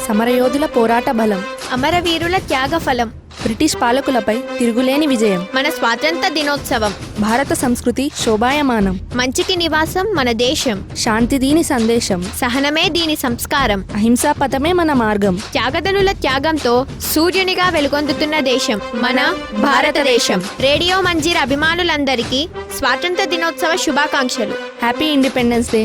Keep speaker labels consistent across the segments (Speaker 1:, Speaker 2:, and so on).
Speaker 1: సమరయోధుల పోరాట బలం,
Speaker 2: అమరవీరుల త్యాగ ఫలం,
Speaker 1: బ్రిటిష్ పాలకులపై తిరుగులేని విజయం,
Speaker 2: మన స్వాతంత్ర దినోత్సవం,
Speaker 1: భారత సంస్కృతి శోభాయమానం,
Speaker 2: మంచికి నివాసం మన దేశం,
Speaker 1: శాంతి దీని సందేశం,
Speaker 2: సహనమే దీని సంస్కారం,
Speaker 1: అహింసా పథమే మన మార్గం,
Speaker 2: త్యాగదనుల త్యాగంతో సూర్యునిగా వెలుగొందుతున్న దేశం మన భారతదేశం. రేడియో మంజీర్ అభిమానులందరికీ స్వాతంత్ర దినోత్సవ శుభాకాంక్షలు.
Speaker 1: Happy independence day.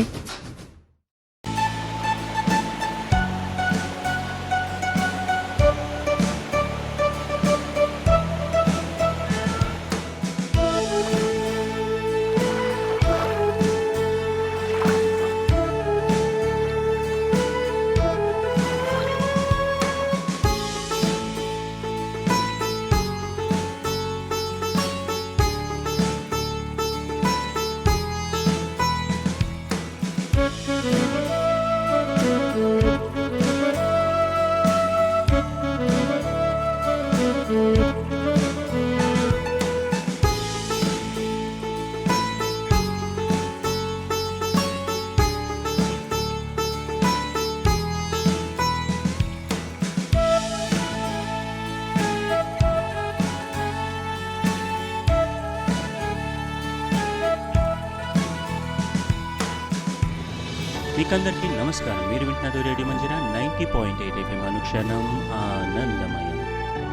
Speaker 3: మీకందరికీ నమస్కారం. మీరు వింటున్నారు రేడియో మంజిరా 90.8 FM. అనుక్షణం ఆనందమయం.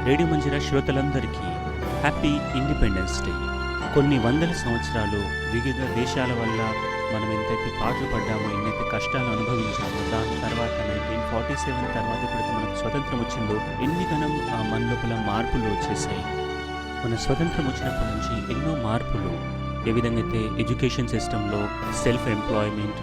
Speaker 3: రేడియో మంజిరా శ్రోతలందరికీ హ్యాపీ ఇండిపెండెన్స్ డే. కొన్ని వందల సంవత్సరాలు వివిధ దేశాల వల్ల మనం ఎంతైతే పాటలు పడ్డామో, ఎన్నైతే కష్టాలు అనుభవించామో, దాని తర్వాత 1947 తర్వాత ఇప్పటికి మనకు స్వతంత్రం వచ్చిందో ఎన్ని గణం మన లోపల మార్పులు వచ్చేసాయి. మన స్వతంత్రం వచ్చినప్పటి నుంచి ఎన్నో మార్పులు, ఏ విధంగా అయితే ఎడ్యుకేషన్ సిస్టంలో సెల్ఫ్ ఎంప్లాయ్మెంట్,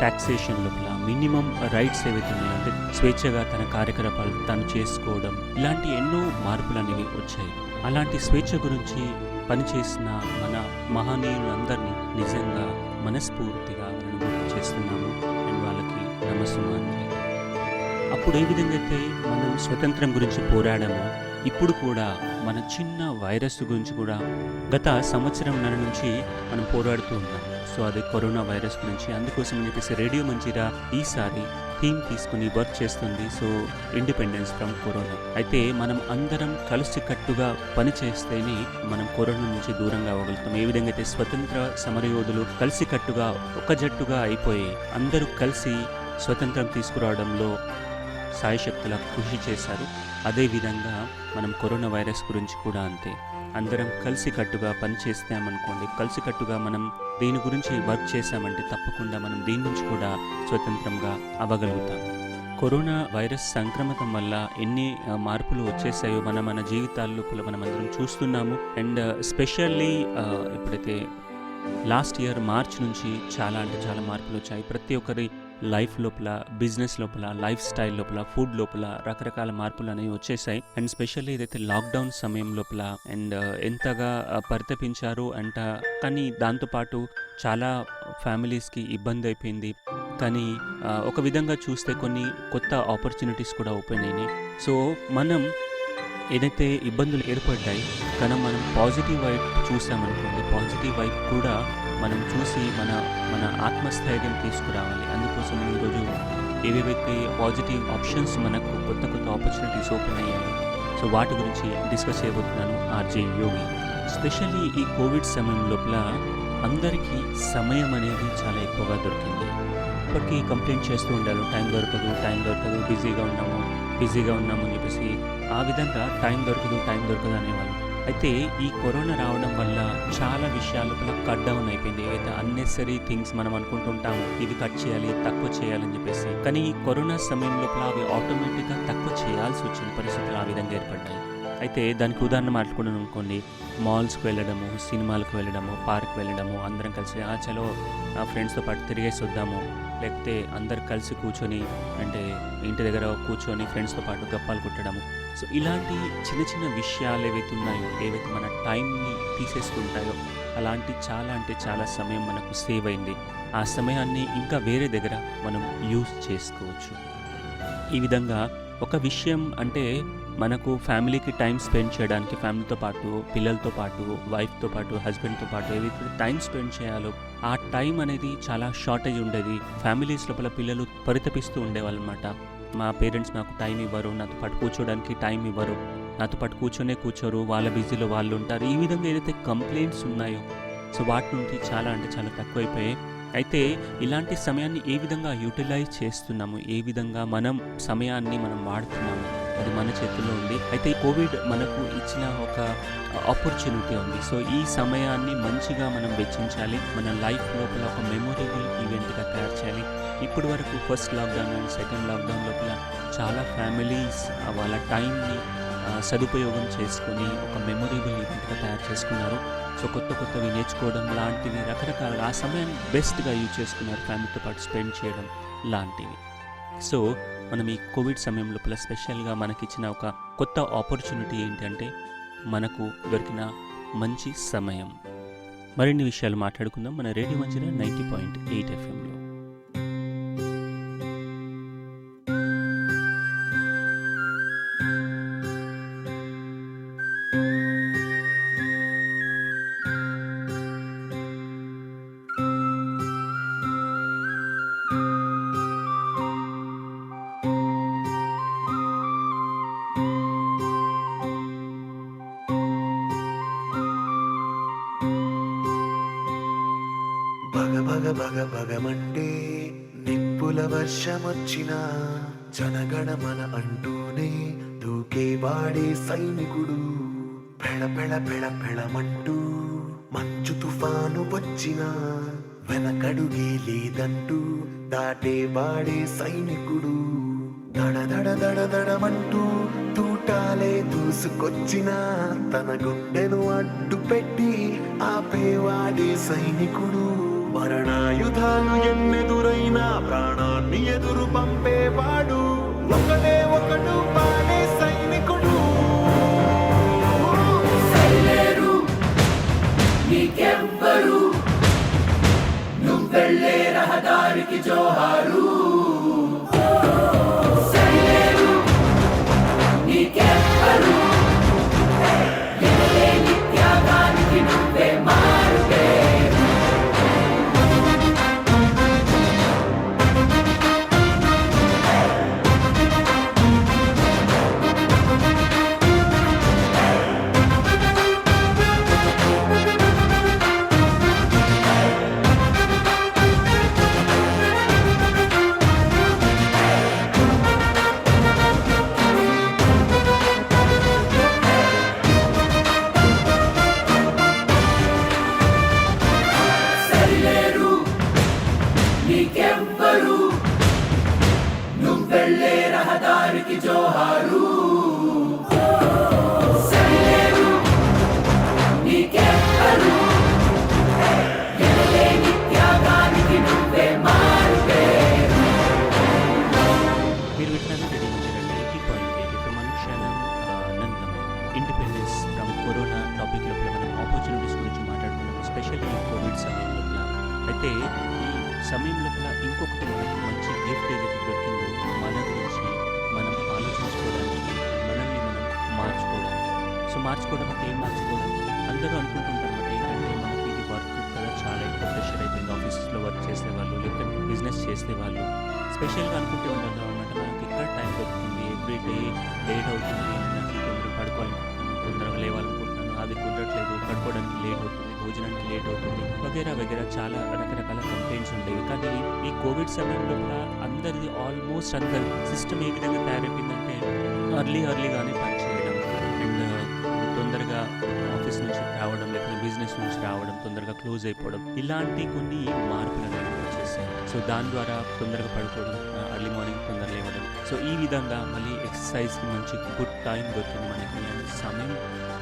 Speaker 3: టాక్సేషన్ లోపల మినిమం రైట్స్ ఏవైతే ఉన్నాయో, అంటే స్వేచ్ఛగా తన కార్యకలాపాలు తను చేసుకోవడం, ఇలాంటి ఎన్నో మార్పులు అనేవి వచ్చాయి. అలాంటి స్వేచ్ఛ గురించి పనిచేసిన మన మహనీయులందరినీ నిజంగా మనస్ఫూర్తిగా గుర్తు చేస్తున్నాము అండ్ వాళ్ళకి నమస్సుమాంజలి. అప్పుడు ఏ విధంగా అయితే మనం స్వతంత్రం గురించి పోరాడామో, ఇప్పుడు కూడా మన చిన్న వైరస్ గురించి కూడా గత సంవత్సరంన్నర నుంచి మనం పోరాడుతూ ఉన్నాం. సో అది కరోనా వైరస్ గురించి. అందుకోసం అని చెప్పేసి రేడియో మంజిరా ఈసారి థీమ్ తీసుకుని వర్క్ చేస్తుంది. So independence from corona. అయితే మనం అందరం కలిసికట్టుగా పనిచేస్తేనే మనం కరోనా నుంచి దూరంగా అవ్వగలుగుతాం. ఏ విధంగా అయితే స్వతంత్ర సమరయోధులు కలిసికట్టుగా ఒక జట్టుగా అయిపోయి అందరూ కలిసి స్వతంత్రం తీసుకురావడంలో సాయశక్తుల కృషి చేశారు, అదేవిధంగా మనం కరోనా వైరస్ గురించి కూడా అంతే. అందరం కలిసికట్టుగా పనిచేస్తామనుకోండి, కలిసికట్టుగా మనం దీని గురించి వర్క్ చేసామంటే తప్పకుండా మనం దీని నుంచి కూడా స్వతంత్రంగా అవ్వగలుగుతాం. కరోనా వైరస్ సంక్రమణం వల్ల ఎన్ని మార్పులు వచ్చేసాయో మన జీవితాల్లో మనం అందరం చూస్తున్నాము. అండ్ స్పెషల్లీ ఇప్పుడైతే లాస్ట్ ఇయర్ మార్చ్ నుంచి చాలా మార్పులు వచ్చాయి. ప్రతి ఒక్కరి లైఫ్ లోపల, బిజినెస్ లోపల, లైఫ్ స్టైల్ లోపల, ఫుడ్ లోపల రకరకాల మార్పులు అనేవి వచ్చేసాయి. అండ్ స్పెషల్లీ ఏదైతే లాక్డౌన్ సమయం లోపల అండ్ ఎంతగా పరితపించారు కానీ దాంతోపాటు చాలా ఫ్యామిలీస్కి ఇబ్బంది అయిపోయింది. కానీ ఒక విధంగా చూస్తే కొన్ని కొత్త ఆపర్చునిటీస్ కూడా ఓపెన్ అయినాయి. సో మనం ఏదైతే ఇబ్బందులు ఏర్పడ్డాయి కానీ మనం పాజిటివ్ వైపు చూసామనుకోండి, పాజిటివ్ వైపు కూడా మనం చూసి మన ఆత్మస్థైర్యం తీసుకురావాలి. అందుకోసం ఈరోజు ఏవేవైతే పాజిటివ్ ఆప్షన్స్, మనకు కొత్త ఆపర్చునిటీస్ ఓపెన్ అయ్యాయి, సో వాటి గురించి డిస్కస్ చేయబోతున్నాను. ఆర్జే యోగి. స్పెషల్లీ ఈ కోవిడ్ సమయం లోపల అందరికీ సమయం అనేది చాలా ఎక్కువగా దొరికింది. ఇప్పటికీ కంప్లైంట్ చేస్తూ ఉండాలి, టైం దొరకదు, బిజీగా ఉన్నాము అని చెప్పేసి. ఆ విధంగా టైం దొరకదు అనేవాళ్ళు. అయితే ఈ కరోనా రావడం వల్ల చాలా విషయాలు కట్ డౌన్ అయిపోయింది. ఏవైతే అన్నెసరీ థింగ్స్ మనం అనుకుంటుంటాము, ఇది కట్ చేయాలి, తక్కువ చేయాలని చెప్పేసి, కానీ ఈ కరోనా సమయం లోపల అవి ఆటోమేటిక్గా తక్కువ చేయాల్సి వచ్చిన పరిస్థితులు ఆ విధంగా ఏర్పడ్డాయి. అయితే దానికి ఉదాహరణ మాట్లాడుకున్నాను అనుకోండి, మాల్స్కి వెళ్ళడము, సినిమాలకు వెళ్ళడము, పార్క్ వెళ్ళడము, అందరం కలిసి చలో ఫ్రెండ్స్తో పాటు తిరిగేసి వద్దాము, లేకపోతే అందరు కలిసి కూర్చొని, అంటే ఇంటి దగ్గర కూర్చొని ఫ్రెండ్స్తో పాటు గప్పాలు కుట్టడము. సో ఇలాంటి చిన్న విషయాలు ఏవైతే ఉన్నాయో, ఏవైతే మన టైంని తీసేసుకుంటాయో, అలాంటి చాలా సమయం మనకు సేవ్ అయింది. ఆ సమయాన్ని ఇంకా వేరే దగ్గర మనం యూజ్ చేసుకోవచ్చు. ఈ విధంగా ఒక విషయం అంటే మనకు ఫ్యామిలీకి టైం స్పెండ్ చేయడానికి ఫ్యామిలీతో పాటు పిల్లలతో పాటు వైఫ్తో పాటు హస్బెండ్తో పాటు ఏదైతే టైం స్పెండ్ చేయాలో ఆ టైం అనేది చాలా షార్టేజ్ ఉండేది. ఫ్యామిలీస్ లోపల పిల్లలు పరితపిస్తూ ఉండేవాళ్ళు అనమాట. మా పేరెంట్స్ నాకు టైం ఇవ్వరు, నాతో పాటు కూర్చోడానికి టైం ఇవ్వరు, నాతో పాటు కూర్చోరు, వాళ్ళ బిజీలో వాళ్ళు ఉంటారు. ఈ విధంగా ఏదైతే కంప్లైంట్స్ ఉన్నాయో సో వాటి నుండి చాలా అంటే చాలా తక్కువైపోయాయి. అయితే ఇలాంటి సమయాన్ని ఏ విధంగా యూటిలైజ్ చేస్తున్నాము, ఏ విధంగా మనం సమయాన్ని మనం వాడుతున్నాము, అది మన చేతుల్లో ఉంది. అయితే కోవిడ్ మనకు ఇచ్చిన ఒక ఆపర్చునిటీ ఉంది. సో ఈ సమయాన్ని మంచిగా మనం వెచ్చించాలి, మన లైఫ్ లోపల ఒక మెమొరబుల్ ఈవెంట్గా తయారు చేయాలి. ఇప్పటి వరకు first lockdown and second lockdown లోపల చాలా ఫ్యామిలీస్ వాళ్ళ టైంని సదుపయోగం చేసుకొని ఒక మెమొరబుల్ ఈవెంట్గా తయారు చేసుకున్నారు. సో కొత్తవి నేర్చుకోవడం లాంటివి రకరకాలుగా ఆ సమయాన్ని బెస్ట్గా యూజ్ చేసుకున్నారు, ఫ్యామిలీతో పాటు స్పెండ్ చేయడం లాంటివి. సో మనం ఈ కోవిడ్ సమయం లోపల స్పెషల్గా మనకిచ్చిన ఒక కొత్త ఆపర్చునిటీ ఏంటంటే మనకు దొరికిన మంచి సమయం. మరిన్ని విషయాలు మాట్లాడుకుందాం మన రేడియో మంజిరా 90.8 FM.
Speaker 4: భగమంటే నిప్పుల వర్షమొచ్చిన జనగణమన అంటూనే దూకేవాడే సైనికుడు. పెళమంటూ మంచు తుఫాను వచ్చిన వెనకడుగే లేదంటూ దాటేవాడే సైనికుడు. దడమంటూ తూటాలే దూసుకొచ్చిన తన గుండెను అడ్డు పెట్టి ఆపేవాడే సైనికుడు. మరణాయుధాలు ఎన్నెదురైనా ప్రాణాన్ని ఎదురు పంపేవాడు ఒకడు పాడే సైనికుడు. సైలేరు నీకెవ్వరు, నువ్వెళ్ళే రహదారికి జోహారు. సైలేరు నీకెవ్వరు, ఎనలేని త్యాగానికి నువ్వే మారుపే. నీకెవ్వరు, నువ్వెళ్ళే రహదారికి జోహారు. సైలేరు నీకెవ్వరు, ఎనలేని త్యాగానికి నువ్వే మారుపేరు.
Speaker 3: మీరు వింటున్నారు రేడియో మంజిరా 90.8 FM అనుక్షణం ఆనందమయం. ఇండిపెండెన్స్ ఫ్రమ్ కరోనా టాపిక్ లోపల మనం ఆపర్చునిటీస్ గురించి మాట్లాడుకున్నాం, స్పెషల్లీ ఈ కోవిడ్ సమయం లోపల. అయితే ఈ సమయం లోపల ఇంకొకటి మనకు మంచి గిఫ్ట్ ఏదైతే దొరికిందో మన గురించి మనం ఆలోచించుకోవడానికి, మనల్ని మనం మార్చుకోవడానికి. సో మార్చుకోవడం అంటే ఏం మార్చుకోవడం? అందరూ అనుకుంటుంటారు అన్నమాట ఏంటంటే మనకి ఇది వర్క్ కదా, చాలా ఎక్కువ ప్రెషర్ అయిపోయింది, ఆఫీసెస్లో వర్క్ చేసేవాళ్ళు లేకపోతే బిజినెస్ చేసేవాళ్ళు స్పెషల్గా అనుకుంటే ఉంటారు అనమాట. మనకి ఎక్కడ టైం దొరుకుతుంది, ఎవ్రీడే లేట్ అవుతుంది, నాకు తొందరగా పడుకోవాలనుకుంటున్నాను, తొందరగా లేవాలనుకుంటున్నాను, అది కుదరట్లేదు, పడుకోవడానికి లేట్ అవుతుంది, భోజనానికి లేట్ అవుతుంది, వగేరా చాలా రకరకాల కంప్లైంట్స్ ఉండేవి. కానీ ఈ కోవిడ్ సమయంలో కూడా అందరిది ఆల్మోస్ట్ అందరి సిస్టమ్ ఏ విధంగా తయారైపోయిందంటే ఎర్లీగానే పని చేయడం అండ్ తొందరగా ఆఫీస్ నుంచి రావడం లేకపోతే బిజినెస్ నుంచి రావడం, తొందరగా క్లోజ్ అయిపోవడం, ఇలాంటి కొన్ని మార్పులు అనేవి వచ్చేసాయి. సో దాని ద్వారా తొందరగా పడుకోవడం, ఎర్లీ మార్నింగ్ తొందరగా లేవడం. సో ఈ విధంగా మళ్ళీ ఎక్సర్సైజ్కి మంచి గుడ్ టైం దొరికింది మనకి. అండ్ సమయం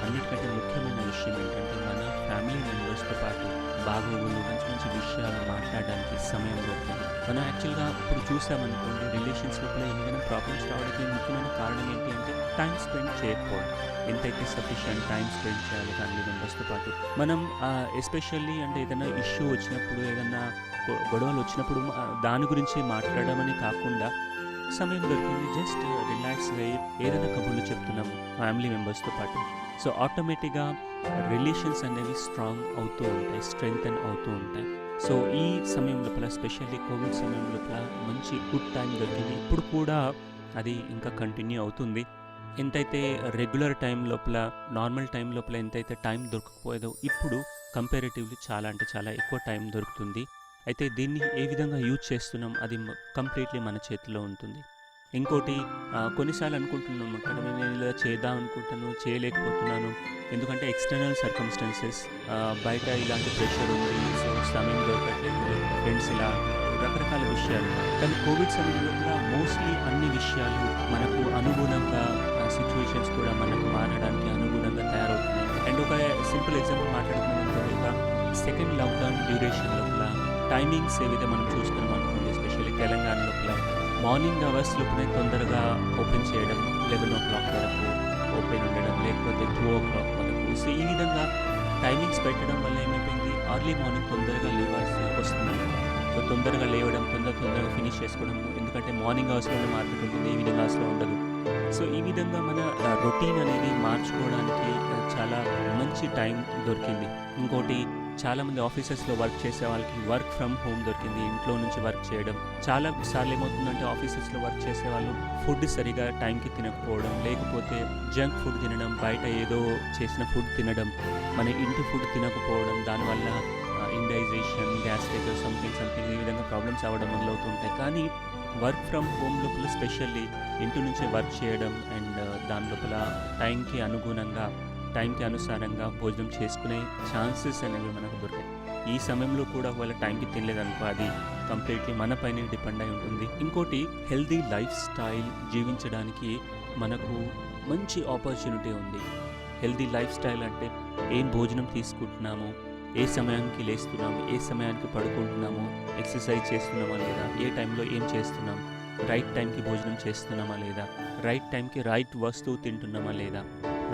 Speaker 3: అన్నిటికంటే ముఖ్యమైన విషయం ఏంటంటే మన ఫ్యామిలీ మెంబర్స్తో పాటు బాగోగులు మంచి విషయాలు మాట్లాడడానికి సమయం దొరుకుతుంది. మనం యాక్చువల్గా ఇప్పుడు చూసామనుకోండి రిలేషన్స్ లోపల ఏమైనా ప్రాబ్లమ్స్ రావడానికి ముఖ్యమైన కారణం ఏంటి అంటే టైం స్పెండ్ చేయకపోవడం. ఎంతైతే సఫిషియంట్ టైం స్పెండ్ చేయాలి ఫ్యామిలీ మెంబర్స్తో పాటు. మనం ఎస్పెషల్లీ అంటే ఏదైనా ఇష్యూ వచ్చినప్పుడు, ఏదైనా గొడవలు వచ్చినప్పుడు దాని గురించి మాట్లాడమని కాకుండా సమయం దొరికింది, జస్ట్ రిలాక్స్గా ఏదైనా కబుర్లు చెప్తున్నాం ఫ్యామిలీ మెంబర్స్తో పాటు. సో ఆటోమేటిక్గా రిలేషన్స్ అనేవి స్ట్రాంగ్ అవుతూ ఉంటాయి, స్ట్రెంగ్తన్ అవుతూ ఉంటాయి. సో ఈ సమయం లోపల, స్పెషల్లీ కోవిడ్ సమయం లోపల మంచి గుడ్ టైం దొరికింది. ఇప్పుడు కూడా అది ఇంకా కంటిన్యూ అవుతుంది. ఎంతైతే రెగ్యులర్ టైం లోపల, నార్మల్ టైం లోపల ఎంతైతే టైం దొరకకపోయేదో ఇప్పుడు కంపారిటివ్లీ చాలా అంటే చాలా ఎక్కువ టైం దొరుకుతుంది. అయితే దీన్ని ఏ విధంగా యూజ్ చేస్తున్నాం అది కంప్లీట్లీ మన చేతిలో ఉంటుంది. ఇంకోటి, కొన్నిసార్లు అనుకుంటున్నాము కదా, నేను ఇలా చేద్దాం అనుకుంటాను, చేయలేకపోతున్నాను, ఎందుకంటే ఎక్స్టర్నల్ సర్కమ్స్టాన్సెస్, బయట ఇలాంటి ప్రెషర్ ఉంది, సో సమయం దొరకట్లేదు, ఫ్రెండ్స్ ఇలా రకరకాల విషయాలు. కానీ కోవిడ్ సమయంలో కూడా మోస్ట్లీ అన్ని విషయాలు మనకు అనుగుణంగా, సిచ్యువేషన్స్ కూడా మనకు మారడానికి అనుగుణంగా తయారవుతున్నాయి. అండ్ ఒక సింపుల్ ఎగ్జాంపుల్ మాట్లాడుతున్నాం కనుక, సెకండ్ లాక్డౌన్ డ్యూరేషన్ లోపల టైమింగ్స్ ఏవైతే మనం చూస్తున్నాం అనుకోండి, ఎస్పెషల్లీ తెలంగాణ లోపల మార్నింగ్ అవర్స్ లోపలే తొందరగా ఓపెన్ చేయడం, 11 o'clock వరకు ఓపెన్ ఉండడం, లేకపోతే 2 o'clock వరకు. సో ఈ విధంగా టైమింగ్స్ పెట్టడం వల్ల ఏమైపోయింది, అర్లీ మార్నింగ్ తొందరగా లేవాల్సి వస్తుంది. సో తొందరగా లేవడం, తొందరగా ఫినిష్ చేసుకోవడం, ఎందుకంటే మార్నింగ్ అవర్స్లోనే మార్కెట్ ఉంటుంది, ఈవినింగ్ అవర్స్లో ఉండదు. సో ఈ విధంగా మన రొటీన్ అనేది మార్చుకోవడానికి చాలా మంచి టైం దొరికింది. ఇంకోటి, చాలామంది ఆఫీసెస్లో వర్క్ చేసే వాళ్ళకి వర్క్ ఫ్రమ్ హోమ్ దొరికింది, ఇంట్లో నుంచి వర్క్ చేయడం. చాలా సార్లు ఏమవుతుందంటే ఆఫీసెస్లో వర్క్ చేసే వాళ్ళు ఫుడ్ సరిగా టైంకి తినకపోవడం, లేకపోతే జంక్ ఫుడ్ తినడం, బయట ఏదో చేసిన ఫుడ్ తినడం, మన ఇంటి ఫుడ్ తినకపోవడం, దానివల్ల ఇండైజేషన్, గ్యాస్ట్రిక్, సంథింగ్ ఈ విధంగా ప్రాబ్లమ్స్ అవ్వడం మొదలవుతుంటాయి. కానీ వర్క్ ఫ్రమ్ హోమ్ లోపల స్పెషల్లీ ఇంటి నుంచే వర్క్ చేయడం అండ్ దాని లోపల టైంకి అనుగుణంగా, టైంకి అనుసారంగా భోజనం చేసుకునే ఛాన్సెస్ అనేవి మనకు దొరికాయి. ఈ సమయంలో కూడా ఒకవేళ టైంకి తినలేదనుకో, అది కంప్లీట్లీ మన పైన డిపెండ్ అయి ఉంటుంది. ఇంకోటి, హెల్దీ లైఫ్ స్టైల్ జీవించడానికి మనకు మంచి ఆపర్చునిటీ ఉంది. హెల్దీ లైఫ్ స్టైల్ అంటే ఏం భోజనం తీసుకుంటున్నాము, ఏ సమయానికి లేస్తున్నాము, ఏ సమయానికి పడుకుంటున్నాము, ఎక్సర్సైజ్ చేస్తున్నామా లేదా, ఏ టైంలో ఏం చేస్తున్నాం, రైట్ టైంకి భోజనం చేస్తున్నామా లేదా, రైట్ టైంకి రైట్ వస్తువు తింటున్నామా లేదా,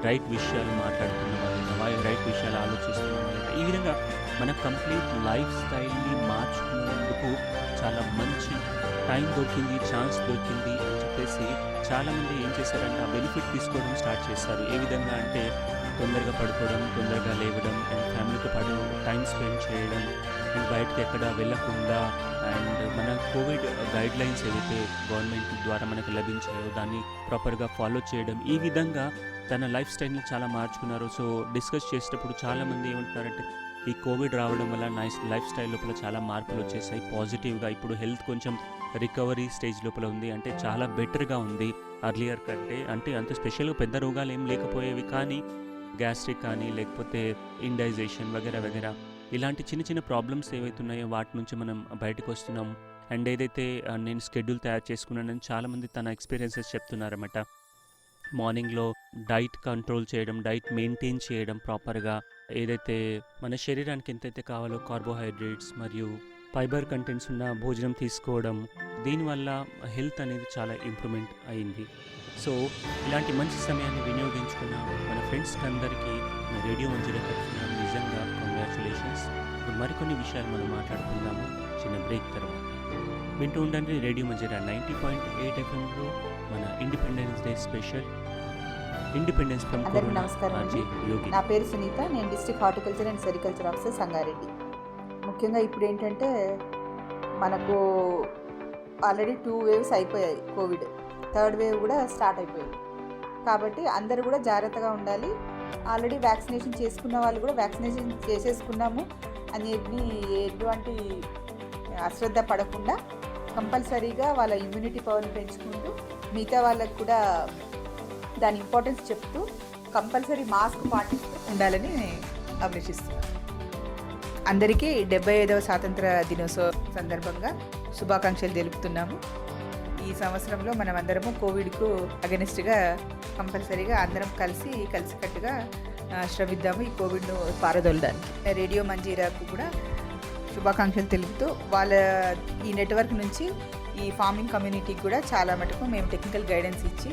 Speaker 3: రైట్ విషయాలు మాట్లాడుతున్నామా లేదా, రైట్ విషయాలు ఆలోచిస్తున్నామా లేదా. ఈ విధంగా మన కంప్లీట్ లైఫ్ స్టైల్ని మార్చుకునేందుకు చాలా మంచి టైం దొరికింది, ఛాన్స్ దొరికింది అని చెప్పేసి చాలామంది ఏం చేశారంటే ఆ బెనిఫిట్ తీసుకోవడం స్టార్ట్ చేస్తారు. ఏ విధంగా అంటే తొందరగా పడుకోవడం, తొందరగా లేవడం, అండ్ ఫ్యామిలీతో పాటు టైం స్పెండ్ చేయడం, అండ్ బయటకి ఎక్కడ వెళ్ళకుండా, అండ్ మన కోవిడ్ గైడ్ లైన్స్ ఏవైతే గవర్నమెంట్ ద్వారా మనకు లభించాయో దాన్ని ప్రాపర్గా ఫాలో చేయడం, ఈ విధంగా తన లైఫ్ స్టైల్ని చాలా మార్చుకున్నారు. సో డిస్కస్ చేసేటప్పుడు చాలామంది ఏమంటున్నారంటే ఈ కోవిడ్ రావడం వల్ల నా లైఫ్ స్టైల్ లోపల చాలా మార్పులు వచ్చేసాయి పాజిటివ్గా. ఇప్పుడు హెల్త్ కొంచెం రికవరీ స్టేజ్ లోపల ఉంది, అంటే చాలా బెటర్గా ఉంది అర్లియర్ కంటే. అంటే అంత స్పెషల్గా పెద్ద రోగాలు ఏం లేకపోయేవి, కానీ గ్యాస్ట్రిక్ కానీ లేకపోతే ఇండైజేషన్ వగేరా ఇలాంటి చిన్న చిన్న ప్రాబ్లమ్స్ ఏవైతున్నాయో వాటి నుంచి మనం బయటకు వస్తున్నాం. అండ్ ఏదైతే నేను షెడ్యూల్ తయారు చేసుకున్నానని చాలామంది తన ఎక్స్పీరియన్సెస్ చెప్తున్నారన్నమాట. మార్నింగ్లో డైట్ కంట్రోల్ చేయడం, డైట్ మెయింటైన్ చేయడం ప్రాపర్గా, ఏదైతే మన శరీరానికి ఎంతైతే కావాలో కార్బోహైడ్రేట్స్ మరియు ఫైబర్ కంటెంట్స్ ఉన్న భోజనం తీసుకోవడం, దీనివల్ల హెల్త్ అనేది చాలా ఇంప్రూవ్మెంట్ అయింది. సో ఇలాంటి మంచి సమయాన్ని వినియోగించుకున్న మన ఫ్రెండ్స్కి అందరికీ రేడియో మంజీరా తరఫున నిజంగా కంగ్రాచులేషన్స్. ఇప్పుడు మరికొన్ని విషయాలు మనం మాట్లాడుకుందాము చిన్న బ్రేక్ తర్వాత. వింటూ ఉండండి రేడియో మంజీరా 90.8 FMలో మన independence day special independence from corona.
Speaker 5: నమస్కారం అండి, నా పేరు సునీత, నేను district horticulture and sericulture officer Sangareddy. ముఖ్యంగా ఇప్పుడు ఏంటంటే మనకు ఆల్రెడీ 2 waves అయిపోయాయి, కోవిడ్ 3rd wave కూడా స్టార్ట్ అయిపోయింది. కాబట్టి అందరూ కూడా జాగ్రత్తగా ఉండాలి. ఆల్రెడీ వ్యాక్సినేషన్ చేసుకున్న వాళ్ళు కూడా వ్యాక్సినేషన్ చేసేసుకున్నాము అనేది ఎటువంటి అశ్రద్ధ పడకుండా కంపల్సరీగా వాళ్ళ ఇమ్యూనిటీ పవర్ని పెంచుకుంటూ మిగతా వాళ్ళకు కూడా దాని ఇంపార్టెన్స్ చెప్తూ కంపల్సరీ మాస్క్ పాటిస్తూ ఉండాలని అభిలషిస్తున్నాను. అందరికీ 75వ స్వాతంత్ర దినోత్సవ సందర్భంగా శుభాకాంక్షలు తెలుపుతున్నాము. ఈ సంవత్సరంలో మనం అందరము కోవిడ్కు అగెనిస్ట్గా కంపల్సరీగా అందరం కలిసికట్టుగా శ్రమిద్దాము ఈ కోవిడ్ను పారదోలడానికి. రేడియో మంజీరాకు కూడా శుభాకాంక్షలు తెలుపుతూ వాళ్ళ ఈ నెట్వర్క్ నుంచి ఈ ఫార్మింగ్ కమ్యూనిటీకి కూడా చాలా మటుకు మేము టెక్నికల్ గైడెన్స్ ఇచ్చి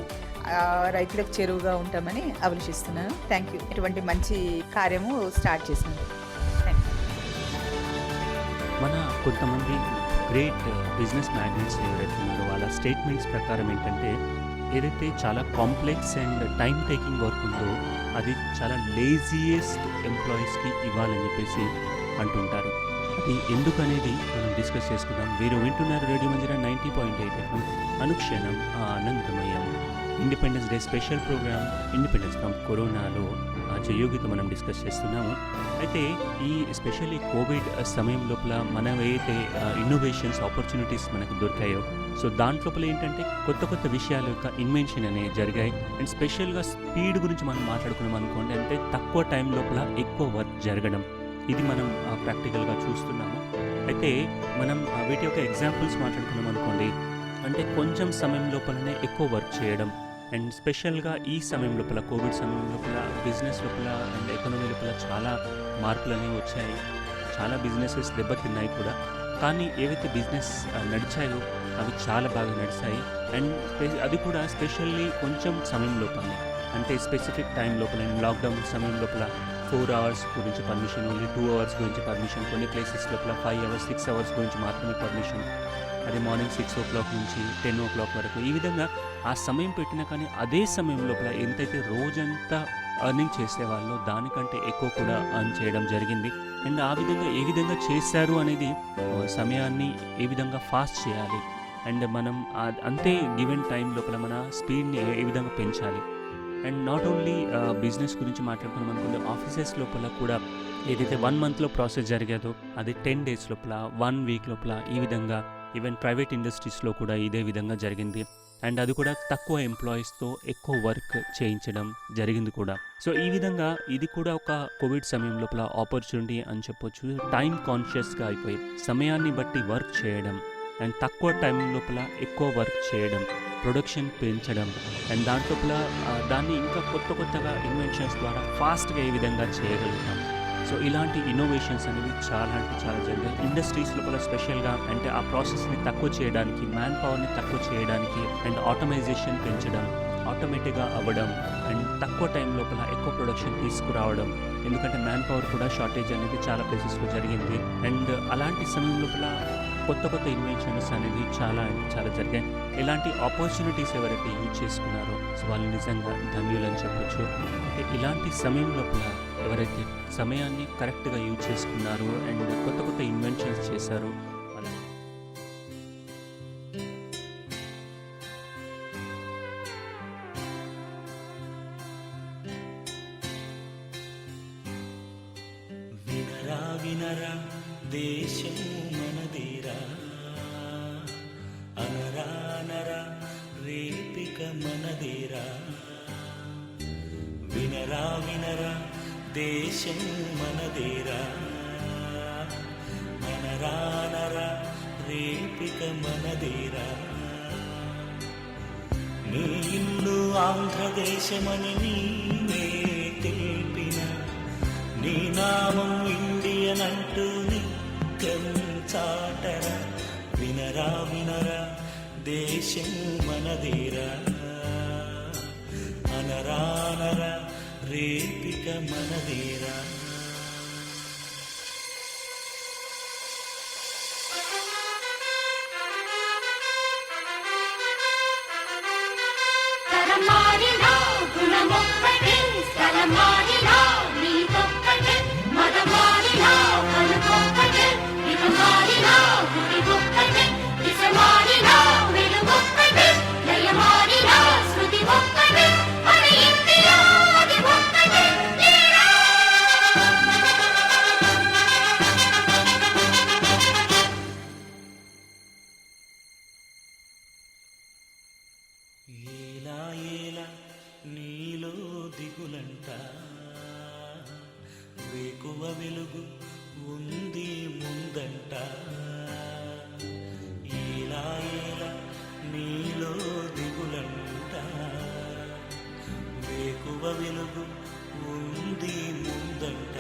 Speaker 5: రైతులకు చేరువుగా ఉంటామని అభిలషిస్తున్నాను. Thank you. ఇటువంటి మంచి కార్యము స్టార్ట్ చేసినాము.
Speaker 3: మన కొంతమంది గ్రేట్ బిజినెస్ మ్యాగ్నెట్స్ ఎవరైతే ఉన్నారో వాళ్ళ స్టేట్మెంట్స్ ప్రకారం ఏంటంటే ఏదైతే చాలా complex and time taking work ఉందో అది చాలా లేజియెస్ట్ ఎంప్లాయీస్కి ఇవ్వాలని చెప్పేసి అంటుంటారు. అది ఎందుకనేది మనం డిస్కస్ చేసుకుందాం. వీరు వింటున్నారు రేడియో మంజిరా 90.8 FM అనుక్షణం ఆనందమయం. Independence day special program independence from కరోనాలో జయోగిత మనం డిస్కస్ చేస్తున్నాము. అయితే ఈ ఎస్పెషల్లీ కోవిడ్ సమయం లోపల మనం ఏదైతే ఇన్నోవేషన్స్ ఆపర్చునిటీస్ మనకు దొరికాయో సో దాంట్లోపల ఏంటంటే కొత్త కొత్త విషయాల యొక్క ఇన్వెన్షన్ అనేవి జరిగాయి. అండ్ స్పెషల్గా స్పీడ్ గురించి మనం మాట్లాడుకున్నాం అనుకోండి, అంటే తక్కువ టైం లోపల ఎక్కువ వర్క్ జరగడం, ఇది మనం ప్రాక్టికల్గా చూస్తున్నాము. అయితే మనం వీటి యొక్క ఎగ్జాంపుల్స్ మాట్లాడుకున్నాం అనుకోండి, అంటే కొంచెం సమయం లోపలనే ఎక్కువ వర్క్ చేయడం. అండ్ స్పెషల్గా ఈ సమయం లోపల కోవిడ్ సమయం లోపల బిజినెస్ లోపల అండ్ ఎకనామీ లోపల చాలా మార్పులు అనేవి వచ్చాయి. చాలా బిజినెసెస్ దెబ్బతిన్నాయి కూడా, కానీ ఏవైతే బిజినెస్ నడిచాయో అవి చాలా బాగా నడిచాయి. అండ్ అది కూడా స్పెషల్లీ కొంచెం సమయం లోపలనే, అంటే స్పెసిఫిక్ టైం లోపల. లాక్డౌన్ సమయం లోపల 4 hours గురించి పర్మిషన్, ఓన్లీ 2 hours గురించి పర్మిషన్, కొన్ని ప్లేసెస్ లోపల 5 hours 6 hours గురించి మాత్రమే పర్మిషన్. అది మార్నింగ్ 6 o'clock నుంచి 10 o'clock వరకు. ఈ విధంగా ఆ సమయం పెట్టినా కానీ అదే సమయం లోపల ఎంతైతే రోజంతా ఎర్నింగ్ చేసేవాళ్ళో దానికంటే ఎక్కువ కూడా ఎర్న్ చేయడం జరిగింది. అండ్ ఆ విధంగా ఏ విధంగా చేశారు అనేది, సమయాన్ని ఏ విధంగా ఫాస్ట్ చేయాలి అండ్ మనం అంతే గివెన్ టైం లోపల మన స్పీడ్ని ఏ విధంగా పెంచాలి. అండ్ నాట్ ఓన్లీ బిజినెస్ గురించి మాట్లాడుకున్నాం అనుకుంటే, ఆఫీసెస్ లోపల కూడా ఏదైతే 1 monthలో ప్రాసెస్ జరిగేదో అది 10 days లోపల, 1 week లోపల, ఈ విధంగా ఈవెన్ ప్రైవేట్ ఇండస్ట్రీస్లో కూడా ఇదే విధంగా జరిగింది. అండ్ అది కూడా తక్కువ ఎంప్లాయీస్తో ఎక్కువ వర్క్ చేయించడం జరిగింది కూడా. సో ఈ విధంగా ఇది కూడా ఒక కోవిడ్ సమయం లోపల ఆపర్చునిటీ అని చెప్పొచ్చు. టైం కాన్షియస్గా అయిపోయి సమయాన్ని బట్టి వర్క్ చేయడం అండ్ తక్కువ టైం లోపల ఎక్కువ వర్క్ చేయడం, ప్రొడక్షన్ పెంచడం అండ్ దాంట్లోపల దాన్ని ఇంకా కొత్త కొత్తగా ఇన్వెన్షన్స్ ద్వారా ఫాస్ట్గా ఏ విధంగా చేయగలుగుతాం. సో ఇలాంటి ఇన్నోవేషన్స్ అనేవి చాలా అంటే చాలా జరిగాయి ఇండస్ట్రీస్ లోపల. స్పెషల్గా అంటే ఆ ప్రాసెస్ని తక్కువ చేయడానికి, మ్యాన్ పవర్ని తక్కువ చేయడానికి అండ్ ఆటోమైజేషన్ పెంచడం, ఆటోమేటిక్గా అవ్వడం అండ్ తక్కువ టైం లోపల ఎక్కువ ప్రొడక్షన్ తీసుకురావడం. ఎందుకంటే మ్యాన్ పవర్ కూడా షార్టేజ్ అనేది చాలా ప్లేసెస్లో జరిగింది. అండ్ అలాంటి సమయం లోపల కొత్త కొత్త ఇన్వెన్షన్స్ అనేది చాలా అంటే చాలా జరిగాయి. ఇలాంటి ఆపర్చునిటీస్ ఎవరైతే యూజ్ చేసుకున్నారో సో వాళ్ళు నిజంగా ధన్యులని చెప్పొచ్చు. ఇలాంటి సమయం లోపల ఎవరైతే సమయాన్ని కరెక్ట్గా యూజ్ చేసుకున్నారో అండ్ కొత్త కొత్త ఇన్వెన్షన్స్ చేశారో అలా
Speaker 6: వినరా వినరా దేశం మనదేరా, అనరా అనరా రేపిక మనదేరా. వినరా వినరా దేశం మనదేరా, అనరా అనరా రేపిక మనదేరా. నీ ఇల్లు ఆంధ్రదేశమని నీవే తెలిపిన, నీ నామం ఇండియన్ అంటూ నిత్యం చాటరా. వినరా వినరా దేశం మనదేరా, అనరా అనరా రేపిక మనదేరా.
Speaker 7: తలమారిలో గుణమొక్కటే, స్థలమారిలో నీకొక్కటే, మదమారిలో పలుకొక్కటే, ఇకమారిలో గుడికొక్కటే, దిశమారిలో వెలుగొక్కటే, లయమారిలో శృతి ఒక్కటే, మన ఇంటిలో అది ఒక్కటే.
Speaker 6: ఏలా ఏలా నీలో దిగులంట, వేకువ వెలుగు ఉంది ముందంట. ఏలా ఏలా నీలో దిగులంట, వేకువ వెలుగు ఉంది ముందంట.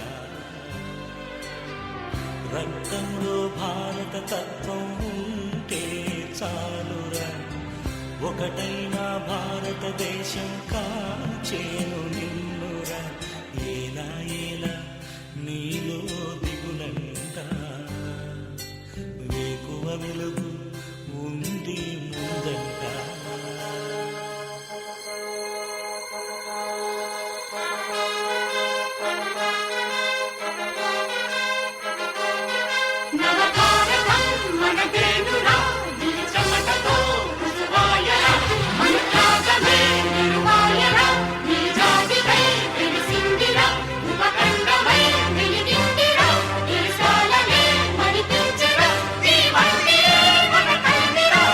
Speaker 6: రక్తంలో భారత తత్వం ఉంటే చాలురా, ఒకటైన భారతదేశం కాచేను నిన్నురా. ఏలా ఏలా నీలో దిగులంట, వేకువ వెలుగు ఉంది ముందంట.
Speaker 7: నవభారతం మనదేనురా నీ చెమటతో రుజువాయరా మన త్యాగమే నిరువాయరా నీ జాతిపై వెలిసిందిరా ఉపఖండమై వెలిగిందిరా దేశాలనే మరిపించరా జీవన్నే మన కన్నిరా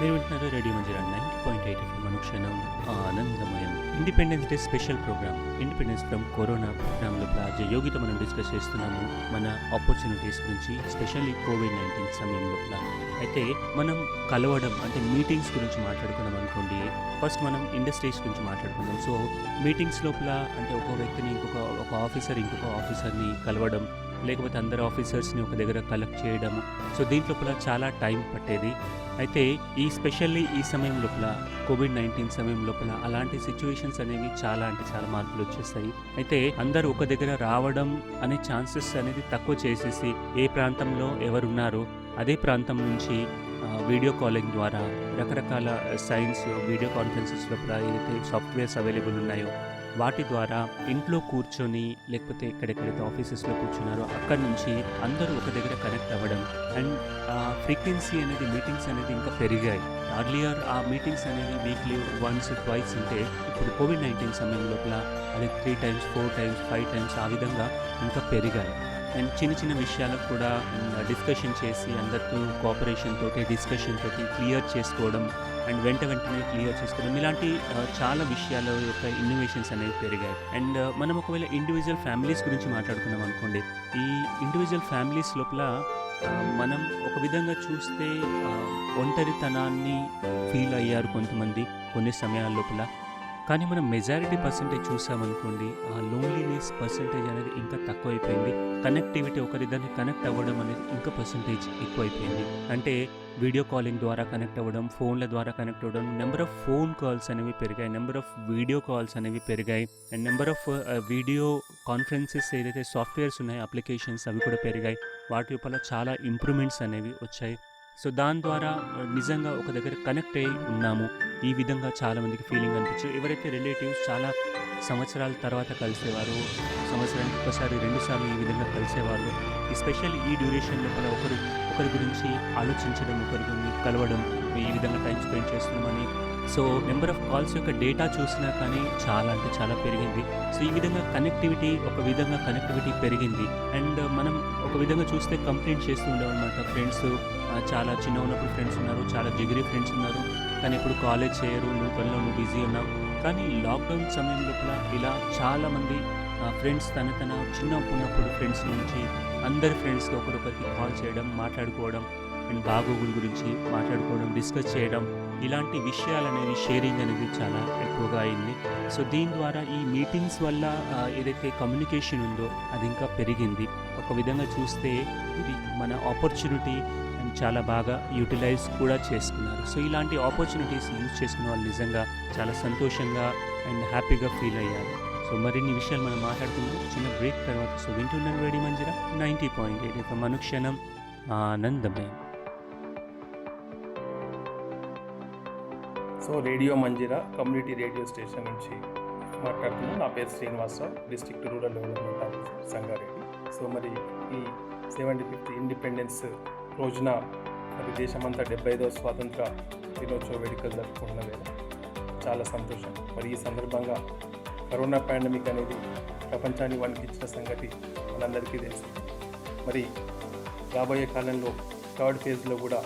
Speaker 3: మీరు వింటున్నారు రేడియో మంజిరా 90.8 FM అనుక్షణం ఆనందమయం. Independence day special program independence from corona program లోపల యోగితో మనం డిస్కస్ చేస్తున్నాము మన ఆపర్చునిటీస్ గురించి, స్పెషల్లీ కోవిడ్-19 సమయం లోపల. అయితే మనం కలవడం అంటే మీటింగ్స్ గురించి మాట్లాడుకున్నాం అనుకోండి. ఫస్ట్ మనం ఇండస్ట్రీస్ గురించి మాట్లాడుకుందాం. సో మీటింగ్స్ లోపల అంటే ఒక వ్యక్తిని ఒక ఆఫీసర్ ఇంకొక ఆఫీసర్ని కలవడం, లేకపోతే అందరు ఆఫీసర్స్ని ఒక దగ్గర కలెక్ట్ చేయడం. సో దీంట్లోపల చాలా టైం పట్టేది. అయితే స్పెషల్లీ ఈ సమయం లోపల కోవిడ్-19 సమయం లోపల అలాంటి సిచ్యువేషన్స్ అనేవి చాలా అంటే చాలా మార్పులు వచ్చేస్తాయి. అయితే అందరూ ఒక దగ్గర రావడం అనే ఛాన్సెస్ అనేది తక్కువ చేసేసి ఏ ప్రాంతంలో ఎవరున్నారో అదే ప్రాంతం నుంచి వీడియో కాలింగ్ ద్వారా రకరకాల సైన్స్ వీడియో కాన్ఫరెన్సెస్ లోపల ఏదైతే సాఫ్ట్వేర్స్ అవైలబుల్ ఉన్నాయో వాటి ద్వారా ఇంట్లో కూర్చొని లేకపోతే ఎక్కడెక్కడైతే ఆఫీసెస్లో కూర్చున్నారో అక్కడి నుంచి అందరూ ఒక దగ్గర కనెక్ట్ అవ్వడం అండ్ ఫ్రీక్వెన్సీ అనేది మీటింగ్స్ అనేది ఇంకా పెరిగాయి. అర్లియర్ ఆ మీటింగ్స్ అనేది వీక్లీ వన్స్ ట్వైస్ ఉంటే ఇప్పుడు కోవిడ్-19 సమయం లోపల అది 3 times 4 times 5 times ఆ విధంగా ఇంకా పెరిగాయి. అండ్ చిన్న చిన్న విషయాలకు కూడా డిస్కషన్ చేసి అందరితో కోఆపరేషన్ తోటి డిస్కషన్ తోటి క్లియర్ చేసుకోవడం అండ్ వెంటనే క్లియర్ చేసుకోవడం ఇలాంటి చాలా విషయాల యొక్క ఇన్నోవేషన్స్ అనేవి పెరిగాయి. అండ్ మనం ఒకవేళ ఇండివిజువల్ ఫ్యామిలీస్ గురించి మాట్లాడుకున్నాం అనుకోండి. ఈ ఇండివిజువల్ ఫ్యామిలీస్ లోపల మనం ఒక విధంగా చూస్తే ఒంటరితనాన్ని ఫీల్ అయ్యారు కొంతమంది కొన్ని సమయాల లోపల. కానీ మనం మెజారిటీ పర్సెంటేజ్ చూసామనుకోండి ఆ లోన్లీనెస్ పర్సెంటేజ్ అనేది ఇంకా తక్కువైపోయింది. కనెక్టివిటీ ఒకరిద్దరిని కనెక్ట్ అవ్వడం అనేది ఇంకా పర్సెంటేజ్ ఎక్కువైపోయింది. అంటే వీడియో కాలింగ్ ద్వారా కనెక్ట్ అవ్వడం, ఫోన్ల ద్వారా కనెక్ట్ అవ్వడం, నెంబర్ ఆఫ్ ఫోన్ కాల్స్ అనేవి పెరిగాయి, నెంబర్ ఆఫ్ వీడియో కాల్స్ అనేవి పెరిగాయి and number of video conferences ఏదైతే సాఫ్ట్వేర్స్ ఉన్నాయో అప్లికేషన్స్ అవి కూడా పెరిగాయి. వాటి లోపల చాలా ఇంప్రూవ్మెంట్స్ అనేవి వచ్చాయి. సో దాని ద్వారా నిజంగా ఒక దగ్గర కనెక్ట్ అయ్యి ఉన్నాము ఈ విధంగా చాలామందికి ఫీలింగ్ అనిపించింది. ఎవరైతే రిలేటివ్స్ చాలా సంవత్సరాల తర్వాత కలిసేవారు, సంవత్సరానికి ఒకసారి 2 సార్లు ఈ విధంగా కలిసేవాళ్ళు, ఎస్పెషల్లీ ఈ డ్యూరేషన్ లోపల ఒకరి గురించి ఆలోచించడం, ఒకరిని కలవడం, ఈ విధంగా టైం స్పెండ్ చేస్తున్నామని. సో నెంబర్ ఆఫ్ కాల్స్ యొక్క డేటా చూసినా కానీ చాలా అంటే చాలా పెరిగింది. సో ఈ విధంగా కనెక్టివిటీ పెరిగింది. అండ్ మనం ఒక విధంగా చూస్తే కంప్లైంట్ చేస్తూ ఉండేవన్నమాట. ఫ్రెండ్స్ చాలా చిన్న ఉన్నప్పుడు ఫ్రెండ్స్ ఉన్నారు, చాలా జిగిరి ఫ్రెండ్స్ ఉన్నారు, కానీ ఇప్పుడు కాలేజ్ చేయరు, నువ్వు పనిలో నువ్వు బిజీ ఉన్నావు. కానీ లాక్డౌన్ సమయం లోపల ఇలా చాలామంది ఫ్రెండ్స్ తన చిన్నప్పుడు ఫ్రెండ్స్ నుంచి అందరి ఫ్రెండ్స్కి ఒకరికి కాల్ చేయడం, మాట్లాడుకోవడం అండ్ బాగోగుల గురించి మాట్లాడుకోవడం, డిస్కస్ చేయడం, ఇలాంటి విషయాలు అనేది షేరింగ్ అనేది చాలా ఎక్కువగా అయింది. సో దీని ద్వారా ఈ మీటింగ్స్ వల్ల ఏదైతే కమ్యూనికేషన్ ఉందో అది ఇంకా పెరిగింది. ఒక విధంగా చూస్తే ఇది మన ఆపర్చునిటీ అండ్ చాలా బాగా యూటిలైజ్ కూడా చేసుకున్నారు. సో ఇలాంటి ఆపర్చునిటీస్ యూజ్ చేసుకున్న వాళ్ళు నిజంగా చాలా సంతోషంగా అండ్ హ్యాపీగా ఫీల్ అయ్యారు. సో మరిన్ని విషయాలు మనం మాట్లాడుకుందాం చిన్న బ్రేక్ తర్వాత. సో వింటున్నాను రేడియో మంజిరా 90.8 FM అనుక్షణం ఆనందమయం.
Speaker 8: So radio Manjira community radio station నుంచి మాట్లాడుతున్నాను. నా పేరు Srinivasarao, district rural development officer Sangareddy. So మరి ఈ 75th ఇండిపెండెన్స్ రోజున మరి దేశమంతా 75వ స్వాతంత్ర దినోత్సవ వేడుకలు జరుపుకుంటున్న వేళ చాలా సంతోషం. మరి ఈ సందర్భంగా కరోనా పాండమిక్ అనేది ప్రపంచాన్ని వణికించిన సంగతి మనందరికీ తెలుసు. మరి రాబోయే కాలంలో 3rd ఫేజ్లో కూడా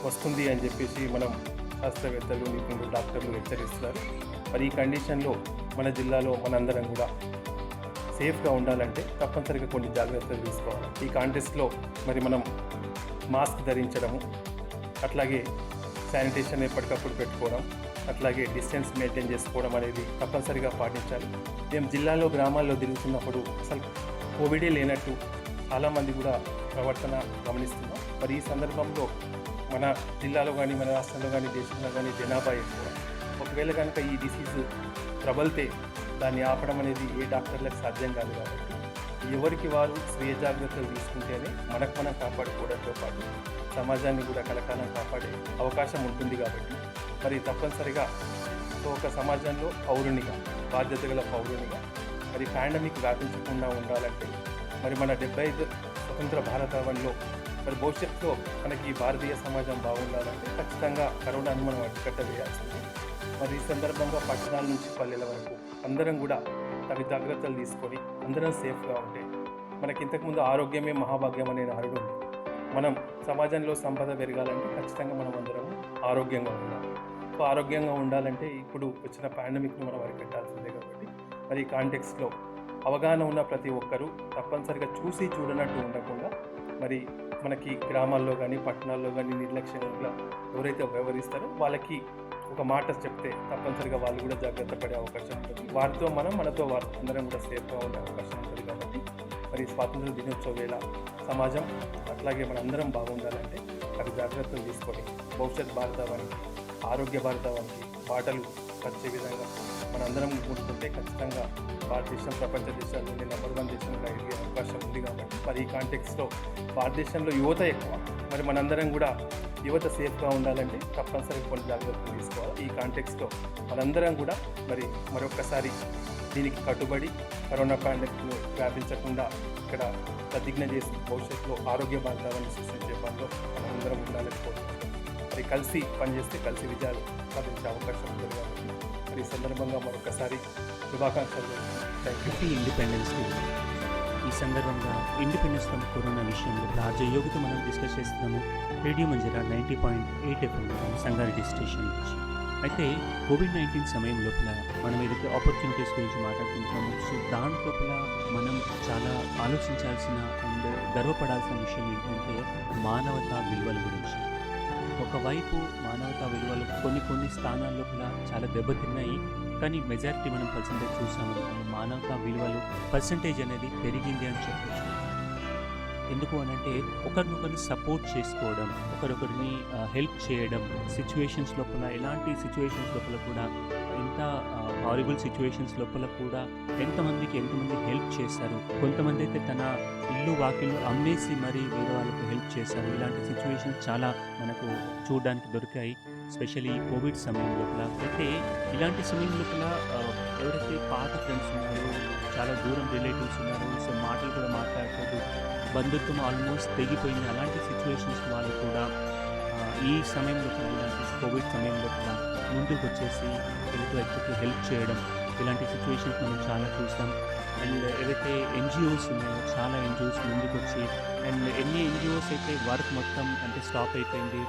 Speaker 8: వస్తుంది అని చెప్పేసి మనం శాస్త్రవేత్తలు, నిపుణులు, డాక్టర్లు హెచ్చరిస్తున్నారు. మరి ఈ కండిషన్లో మన జిల్లాలో మనందరం కూడా సేఫ్గా ఉండాలంటే తప్పనిసరిగా కొన్ని జాగ్రత్తలు తీసుకోవాలి. ఈ కాంటెస్ట్లో మరి మనం మాస్క్ ధరించడము, అట్లాగే శానిటేషన్ ఎప్పటికప్పుడు పెట్టుకోవడం, అట్లాగే డిస్టెన్స్ మెయింటైన్ చేసుకోవడం అనేది తప్పనిసరిగా పాటించాలి. మేము జిల్లాలో గ్రామాల్లో తిరుగుతున్నప్పుడు అసలు కోవిడే లేనట్టు చాలామంది కూడా ప్రవర్తన గమనిస్తున్నాం. మరి ఈ సందర్భంలో మన జిల్లాలో కానీ, మన రాష్ట్రంలో కానీ, దేశంలో కానీ జనాభా ఎక్కువ. ఒక ఒకవేళ కనుక ఈ డిసీజ్ ప్రబలితే దాన్ని ఆపడం అనేది ఏ డాక్టర్లకు సాధ్యం కాదు కాబట్టి ఎవరికి వారు స్వీయ జాగ్రత్తలు తీసుకుంటేనే మనకు మనం కాపాడుకోవడంతో పాటు సమాజాన్ని కూడా కలకాలం కాపాడే అవకాశం ఉంటుంది కాబట్టి మరి తప్పనిసరిగా ఒక సమాజంలో పౌరునిగా, బాధ్యత గల పౌరునిగా మరి పాండమిక్ వ్యాపించకుండా ఉండాలంటే మరి మన 75 స్వతంత్ర భారతావనిలో మరి భవిష్యత్తులో మనకి భారతీయ సమాజం బాగుండాలంటే ఖచ్చితంగా కరోనాను మనం అడ్డుకట్ట వేయాల్సింది. మరి ఈ సందర్భంగా పట్టణాల నుంచి పల్లెల వరకు అందరం కూడా తగు జాగ్రత్తలు తీసుకొని అందరం సేఫ్గా ఉంటే మనకి ఇంతకుముందు ఆరోగ్యమే మహాభాగ్యం అనే నారుడు ఉంది. మనం సమాజంలో సంపద పెరగాలంటే ఖచ్చితంగా మనం అందరం ఆరోగ్యంగా ఉండాలి. సో ఆరోగ్యంగా ఉండాలంటే ఇప్పుడు వచ్చిన పాండమిక్ను మనం అరికట్టాల్సిందే కాబట్టి మరి ఈ కాంటెక్స్లో అవగాహన ఉన్న ప్రతి ఒక్కరూ తప్పనిసరిగా చూసి చూడనట్టు ఉండకుండా మరి మనకి గ్రామాల్లో కానీ పట్టణాల్లో కానీ నిర్లక్ష్యంగా ఎవరైతే వ్యవహరిస్తారో వాళ్ళకి ఒక మాట చెప్తే తప్పనిసరిగా వాళ్ళు కూడా జాగ్రత్త పడే అవకాశం ఉంటుంది. వారితో మనం, మనతో వారు అందరం కూడా సేఫ్గా ఉండే అవకాశం ఉంటుంది కాబట్టి మరి స్వాతంత్ర దినోత్సవ వేళ సమాజం అట్లాగే మనందరం బాగుండాలంటే అది జాగ్రత్తలు తీసుకొని భవిష్యత్ భారతావనికి, ఆరోగ్య భారతావనికి బాటలు వచ్చే విధంగా మనందరం కూడుకుంటే ఖచ్చితంగా భారతదేశం ప్రపంచ దేశాల్లోనే నెంబర్ 1 దేశంగా ఎదిగే అవకాశం ఉంది కాబట్టి మరి ఈ కాంటెక్స్లో భారతదేశంలో యువత ఎక్కువ, మరి మనందరం కూడా యువత సేఫ్గా ఉండాలంటే తప్పనిసరిగా కొన్ని జాగ్రత్తలు తీసుకోవాలి. ఈ కాంటెక్స్లో మనందరం కూడా మరి మరొకసారి దీనికి కట్టుబడి కరోనా పాండమిక్ను వ్యాపించకుండా ఇక్కడ ప్రతిజ్ఞ చేసి భవిష్యత్తులో ఆరోగ్య భారతావని సృష్టించే పనిలో మనందరం ఉండాలని కోరుకుంటున్నాం. మరి కలిసి పనిచేస్తే కలిసి విజయాలు సాధించే అవకాశం ఉంటుంది కాబట్టి మరి ఈ సందర్భంగా మరొకసారి శుభాకాంక్షలు.
Speaker 3: Happy independence day. ఈ సందర్భంగా ఇండిపెండెన్స్ ఫ్రమ్ కరోనా విషయంలో రాజయోగితో మనం డిస్కస్ చేస్తున్నాము radio Manjeera 90.8 FM Sangareddy station నుంచి. అయితే కోవిడ్-19 సమయం లోపల మనం ఏదైతే ఆపర్చునిటీస్ గురించి మాట్లాడుకుంటున్నామో, సో దాని లోపల మనం చాలా ఆలోచించాల్సిన అండ్ గర్వపడాల్సిన విషయం ఏంటంటే మానవతా విలువల గురించి. ఒకవైపు మానవతా విలువలు కొన్ని స్థానాల లోపల చాలా దెబ్బతిన్నాయి, కానీ మెజారిటీ మనం పర్సంటేజ్ చూసాము మానవతా విలువలు పర్సంటేజ్ అనేది పెరిగింది అని చెప్పచ్చు. ఎందుకు అనంటే ఒకరినొకరిని సపోర్ట్ చేసుకోవడం, ఒకరొకరిని హెల్ప్ చేయడం, సిచ్యువేషన్స్ లోపల ఎలాంటి సిచ్యువేషన్స్ లోపల కూడా ఎంత హారిబుల్ సిచ్యువేషన్స్ లోపల కూడా ఎంతమంది హెల్ప్ చేశారు. కొంతమంది అయితే తన ఇల్లు వాకిళ్ళు అమ్మేసి మరీ వేరే వాళ్ళకు హెల్ప్ చేశారు. ఇలాంటి సిచ్యువేషన్స్ చాలా మనకు చూడడానికి దొరికాయి, స్పెషల్లీ కోవిడ్ సమయం లోపల. అయితే ఇలాంటి సమయం లోపల ఎవరైతే పాత ఫ్రెండ్స్ ఉన్నారో, చాలా దూరం రిలేటివ్స్ ఉన్నారు, సో మాటలు కూడా మాట్లాడుకోదు, బంధుత్వం ఆల్మోస్ట్ తెగిపోయింది, అలాంటి సిచ్యువేషన్స్ వాళ్ళు కూడా ఈ సమయంలో ఇలాంటి కోవిడ్ సమయంలో కూడా ముందుకు వచ్చేసి ఎదుటి వ్యక్తికి హెల్ప్ చేయడం, ఇలాంటి సిచ్యువేషన్స్ మనం చాలా చూస్తాం. అండ్ ఏవైతే ఎన్జిఓస్ ఉన్నాయో చాలా ఎన్జిఓస్ ముందుకు వచ్చి, అండ్ ఎన్ని ఎన్జిఓస్ అయితే వర్క్ మొత్తం అంటే స్టాప్ అయిపోయింది,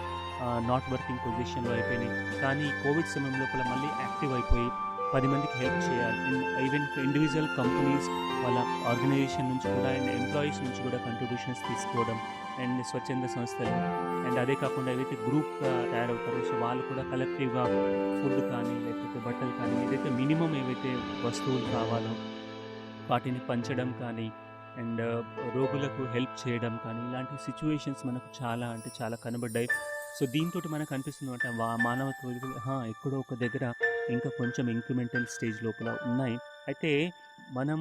Speaker 3: నాట్ వర్కింగ్ పొజిషన్లో అయిపోయినాయి, కానీ కోవిడ్ సమయం లోపల మళ్ళీ యాక్టివ్ అయిపోయి 10 మందికి హెల్ప్ చేయాలి. ఈవెన్ ఇండివిజువల్ కంపెనీస్ వాళ్ళ ఆర్గనైజేషన్ నుంచి కూడా అండ్ ఎంప్లాయీస్ నుంచి కూడా కంట్రిబ్యూషన్స్ తీసుకోవడం, అండ్ స్వచ్ఛంద సంస్థలు, అండ్ అదే కాకుండా ఏదైతే గ్రూప్గా తయారవుతారో సో వాళ్ళు కూడా కలెక్టివ్గా ఫుడ్ కానీ లేకపోతే బట్టలు కానీ ఏదైతే మినిమం ఏవైతే వస్తువులు కావాలో వాటిని పంచడం కానీ అండ్ రోగులకు హెల్ప్ చేయడం కానీ ఇలాంటి సిచ్యువేషన్స్ మనకు చాలా అంటే చాలా కనబడ్డాయి. సో దీంతో మనకు అనిపిస్తుంది అంటే మానవత్వ విలువలు ఎక్కడో ఒక దగ్గర ఇంకా కొంచెం ఇంక్రిమెంటల్ స్టేజ్ లోపల ఉన్నాయి. అయితే మనం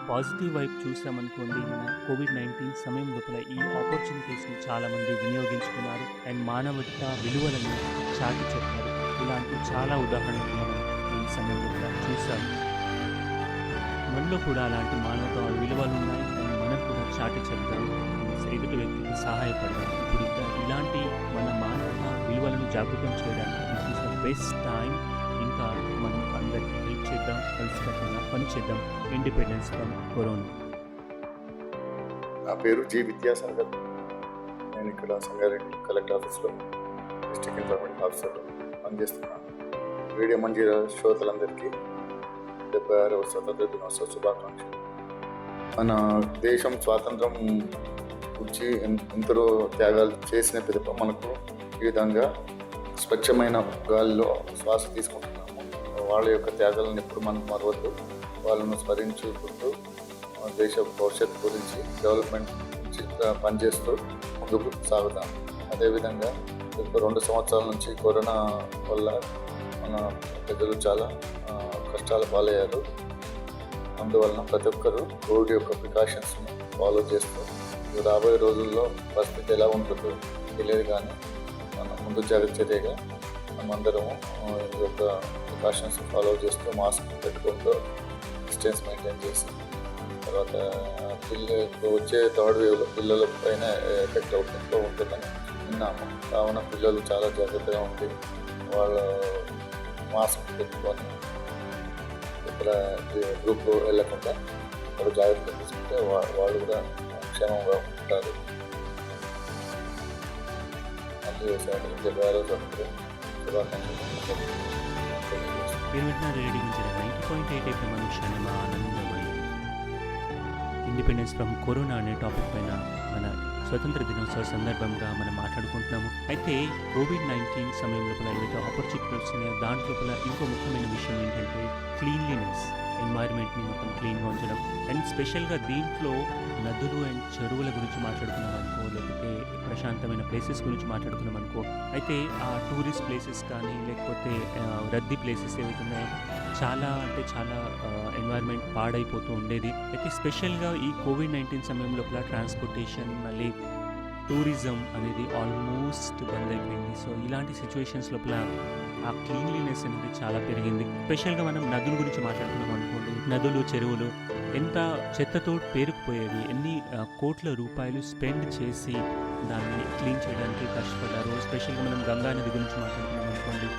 Speaker 3: పాజిటివ్ వైపు చూసామనుకోండి, మన కోవిడ్-19 సమయం లోపల ఈ ఆపర్చునిటీస్ని చాలామంది వినియోగించుకున్నారు అండ్ మానవతా విలువలను చాటి చెప్పారు. ఇలాంటి చాలా ఉదాహరణలు మనం ఈ సమయంలో కూడా చూసాము. మనలో కూడా అలాంటి మానవతా విలువలు ఉన్నాయి అండ్ మనం కూడా చాటి చెప్తాం, ఎదుటి వ్యక్తికి సహాయపడడం. ఇప్పుడు ఇలాంటి మన మానవతా విలువలను జాగృతం చేయడానికి this is the best time. ఇంకా మనం అందరికీ హెల్ప్ చేద్దాం, కలిసికట్టుగా పనిచేద్దాం ఇండిపెండెన్స్ ఫ్రమ్ కరోనా.
Speaker 9: నా పేరు జి విద్యాసాగర్. నేను ఇక్కడ సంగారెడ్డి కలెక్టర్ ఆఫీస్లో డిస్ట్రిక్ట్ ఇన్ఫర్మేషన్ ఆఫీసర్లో పనిచేస్తున్నాను. రేడియో మంజిరా శ్రోతలందరికీ 76వ స్వతంత్ర దినోత్సవ శుభాకాంక్షలు. మన దేశం స్వాతంత్రం గురించి ఎంతో త్యాగాలు చేసిన పిదప మనకు ఈ విధంగా స్వచ్ఛమైన గాలిలో శ్వాస తీసుకుంటున్నాము. వాళ్ళ యొక్క త్యాగాలను ఎప్పుడు మనం మరవద్దు, వాళ్ళను స్మరించుకుంటూ దేశ భవిష్యత్తు గురించి డెవలప్మెంట్ గురించి పనిచేస్తూ ముందుకు సాగుతాం. అదేవిధంగా 2 సంవత్సరాల నుంచి కరోనా వల్ల మన ప్రజలు చాలా కష్టాల పాలయ్యారు. అందువలన ప్రతి ఒక్కరూ కోవిడ్ యొక్క ప్రికాషన్స్ని ఫాలో చేస్తూ రాబోయే రోజుల్లో పరిస్థితి ఎలా ఉంటుందో తెలియదు, కానీ మన ముందు జాగ్రత్త చర్యగా మనమందరము ఈ యొక్క ప్రికాషన్స్ ఫాలో చేస్తూ మాస్క్ పెట్టుకుంటూ డిస్టెన్స్ మెయింటైన్ చేసి తర్వాత ఇప్పుడు వచ్చే థర్డ్ వేవ్లో పిల్లల పైన ఎఫెక్ట్ ఉంటుందని విన్నాము. కావున పిల్లలు చాలా జాగ్రత్తగా ఉండి వాళ్ళు మాస్క్ పెట్టుకొని ఇక్కడ గ్రూప్లో వెళ్ళకుండా వాళ్ళు జాగ్రత్త తీసుకుంటే వాళ్ళు కూడా క్షేమంగా ఉంటారు. మళ్ళీ ఒకసారి
Speaker 3: మీరు వింటున్నారు రేడియో మంజిరా 90.8 FM అనుక్షణం ఆనందమయం. ఇండిపెండెన్స్ ఫ్రమ్ కరోనా అనే టాపిక్ పైన మన స్వతంత్ర దినోత్సవ సందర్భంగా మనం మాట్లాడుకుంటున్నాము. అయితే కోవిడ్-19 సమయంలో ఏదైతే ఆపర్చునిటీస్ వస్తున్నాయో దాంట్లో ఇంకో ముఖ్యమైన విషయం ఏంటంటే క్లీన్లీనెస్, ఎన్వైర్న్మెంట్ని మొత్తం క్లీన్గా ఉంచడం. అండ్ స్పెషల్గా దీంట్లో నదులు అండ్ చెరువుల గురించి మాట్లాడుకున్నాం అనుకో, లేకపోతే ప్రశాంతమైన ప్లేసెస్ గురించి మాట్లాడుకున్నాం అనుకో, అయితే ఆ టూరిస్ట్ ప్లేసెస్ కానీ లేకపోతే రద్దీ ప్లేసెస్ ఏవైతే ఉన్నాయో చాలా ఎన్వైర్న్మెంట్ పాడైపోతూ ఉండేది. అయితే స్పెషల్గా ఈ కోవిడ్-19 సమయంలో ట్రాన్స్పోర్టేషన్ మళ్ళీ టూరిజం అనేది ఆల్మోస్ట్ బంద్ అయిపోయింది. సో ఇలాంటి సిచ్యువేషన్స్ లోపల ఆ క్లీన్లీనెస్ అనేది చాలా పెరిగింది. స్పెషల్గా మనం నదుల గురించి మాట్లాడుకున్నాం అనుకోండి, నదులు చెరువులు ఎంత చెత్తతో పేరుకుపోయేవి, ఎన్ని కోట్ల రూపాయలు స్పెండ్ చేసి దాన్ని క్లీన్ చేయడానికి కష్టపడ్డారు. స్పెషల్గా మనం గంగా నది గురించి మాట్లాడుకున్నాం అనుకోండి.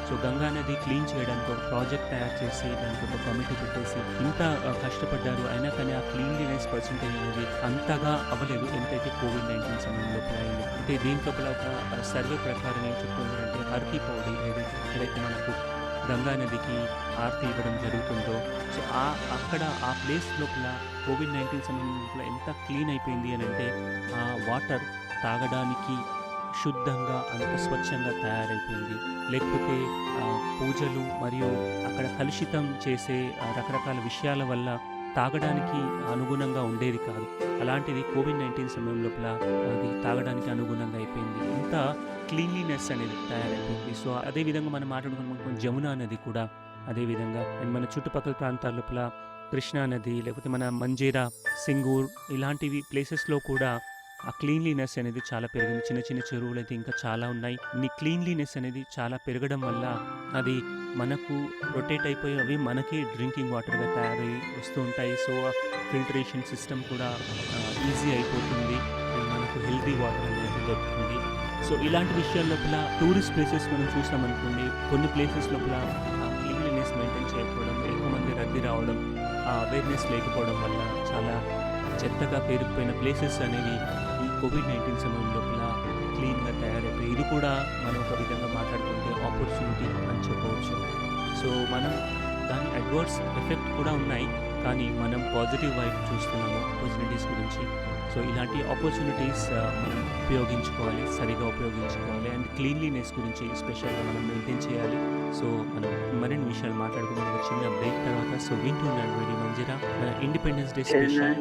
Speaker 3: సో గంగా నది క్లీన్ చేయడానికి ఒక ప్రాజెక్ట్ తయారు చేసి దానికి ఒక కమిటీ పెట్టేసి ఇంత కష్టపడ్డారు. అయినా కానీ ఆ క్లీన్లీనెస్ పర్సంటేజ్ అనేది అంతగా అవ్వలేదు ఎంతైతే కోవిడ్-19 సమయంలో అయింది. అంటే దీంట్లో ఒక సర్వే ప్రకారం ఏం చెప్తున్నారంటే హర్కి పౌడి ఏదైతే మనకు గంగా నదికి ఆర్తి ఇవ్వడం జరుగుతుందో, సో అక్కడ ఆ ప్లేస్ లోపల కోవిడ్-19 సమయం లోపల ఎంత క్లీన్ అయిపోయింది అని అంటే ఆ వాటర్ తాగడానికి శుద్ధంగా అంత స్వచ్ఛంగా తయారైపోయింది. లేకపోతే పూజలు మరియు అక్కడ కలుషితం చేసే రకరకాల విషయాల వల్ల తాగడానికి అనుగుణంగా ఉండేది కాదు. అలాంటిది కోవిడ్-19 సమయం లోపల అది తాగడానికి అనుగుణంగా అయిపోయింది. ఇంత క్లీన్లీనెస్ అనేది తయారైపోయింది. సో అదేవిధంగా మనం మాట్లాడుకున్నాం జమునా నది కూడా అదేవిధంగా, అండ్ మన చుట్టుపక్కల ప్రాంతాల లోపల కృష్ణా నది, లేకపోతే మన మంజీరా, సింగూర్ ఇలాంటివి ప్లేసెస్లో కూడా ఆ క్లీన్లీనెస్ అనేది చాలా పెరిగింది. చిన్న చిన్న చెరువులు అయితే ఇంకా చాలా ఉన్నాయి. ఈ క్లీన్లీనెస్ అనేది చాలా పెరగడం వల్ల అది మనకు రొటేట్ అయిపోయి అవి మనకి డ్రింకింగ్ వాటర్గా తయారై వస్తూ ఉంటాయి. సో ఫిల్టరేషన్ సిస్టమ్ కూడా ఈజీ అయిపోతుంది అండ్ మనకు హెల్తీ వాటర్ అనేది దొరుకుతుంది. సో ఇలాంటి విషయాల లోపల టూరిస్ట్ ప్లేసెస్ మనం చూసామనుకోండి, కొన్ని ప్లేసెస్ లోపల క్లీన్లీనెస్ మెయింటైన్ చేయకపోవడం, ఎక్కువ మంది రద్దీ రావడం, ఆ అవేర్నెస్ లేకపోవడం వల్ల చాలా చెత్తగా పేరుకుపోయిన ప్లేసెస్ అనేవి ఈ కోవిడ్-19 సమయం లోపల క్లీన్గా తయారైపోయి ఇది కూడా మనం ఒక విధంగా మాట్లాడుకుంటే ఆపర్చునిటీ అని చెప్పవచ్చు. సో మనం దాని అడ్వర్స్ ఎఫెక్ట్ కూడా ఉన్నాయి, కానీ మనం పాజిటివ్ వైపు చూస్తున్నాము ఆపర్చునిటీస్ గురించి. సో ఇలాంటి ఆపర్చునిటీస్ మనం ఉపయోగించుకోవాలి, సరిగా ఉపయోగించుకోవాలి. అండ్ క్లీన్లీనెస్ గురించి స్పెషల్గా మనం మెయింటైన్ చేయాలి. సో మనం మరిన్ని విషయాలు మాట్లాడుకున్నాం ఒక చిన్న బ్రేక్ తర్వాత. సో వింటున్నాను radio Manjira independence day special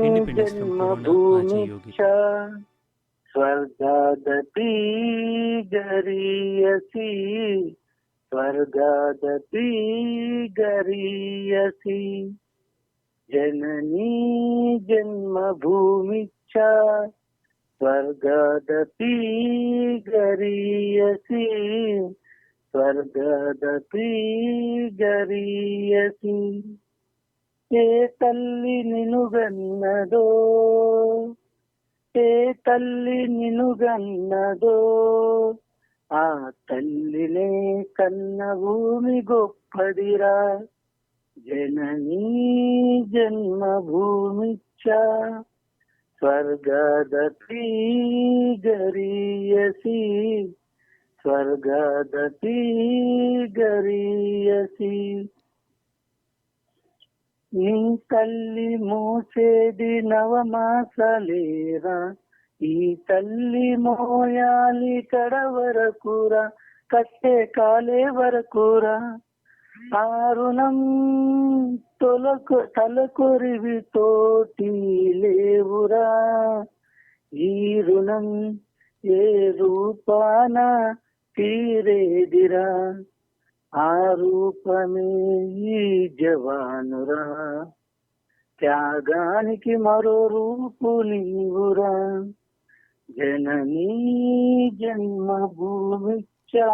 Speaker 3: independence from corona ఆజయోగి.
Speaker 10: ಸ್ವರ್ಗಾದಪಿ ಗರಿಯಸಿ ಸ್ವರ್ಗಾದಪಿ ಗರಿಯಸಿ ಜನನೀ ಜನ್ಮಭೂಮಿಚ್ಚ ಸ್ವರ್ಗಾದಪಿ ಗರಿಯಸಿ ಸ್ವರ್ಗಾದಪಿ ಗರಿಯಸಿ ఏ తల్లి నినుగన్నదో ఏ తల్లి నినుగన్నదో ఆ తల్లినే కన్న భూమి గొప్పదిరా జననీ జన్మభూమిచ్చ స్వర్గదపి గరీయసి స్వర్గదపి గరీయసి నీ తల్లి మోసేది నవమాసాలేరా ఈ తల్లి మోయాలి కడ వరకురా కట్టే కాలే వరకురా ఆ రుణం తలకొరివి తోటి లేవురా ఈ రుణం ఏ రూపాన తీరేదిరా ఆ రూపమే ఈ జవానురా, త్యాగానికి మరో రూపు నీవురా, జననీ జన్మభూమిచ్చా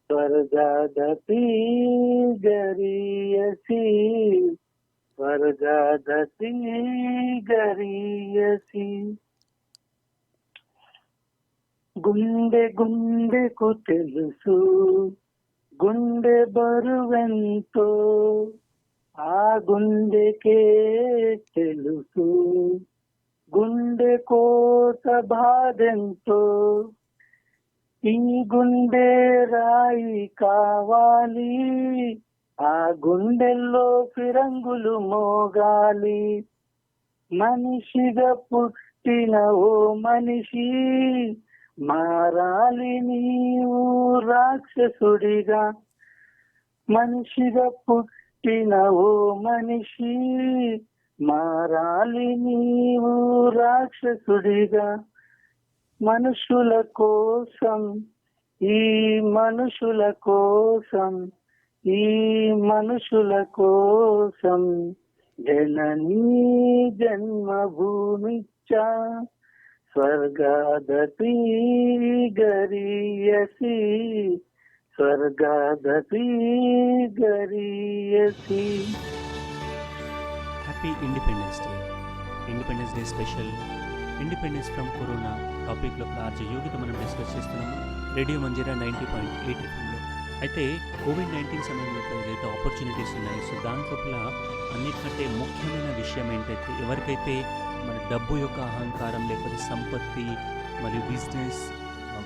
Speaker 10: స్వర్గాదపి గరీయసి, స్వర్గాదపి గరీయసి. గుండె గుండెకు తెలుసు గుండె బరువెంతో, ఆ గుండెకే తెలుసు గుండె కోత బాధెంతో. ఈ గుండె రాయి కావాలి, ఆ గుండెల్లో ఫిరంగులు మోగాలి. మనిషిగా పుట్టిన ఓ మనిషి, మారాలి నీవు రాక్షసుడిగా. మనిషిగా పుట్టిన ఓ మనిషి, మారాలి నీవు రాక్షసుడిగా. మనుషుల కోసం, ఈ మనుషుల కోసం, ఈ మనుషుల కోసం, జననీ జన్మభూమిచ్చా స్వర్గాదపి గరీయసి, స్వర్గాదపి గరీయసి.
Speaker 3: Happy independence day. Independence day special independence from corona టాపిక్లో ఆర్జే యోగితో మనం డిస్కస్ చేస్తున్నాము రేడియో మంజీరా 90.8 FM. అయితే కోవిడ్-19 సమయంలో ఏదైతే ఆపర్చునిటీస్ ఉన్నాయో, సో దాంట్లోపల అన్నిటికంటే ముఖ్యమైన విషయం ఏంటంటే, ఎవరికైతే మన డబ్బు యొక్క అహంకారం, లేకపోతే సంపత్తి మరియు బిజినెస్,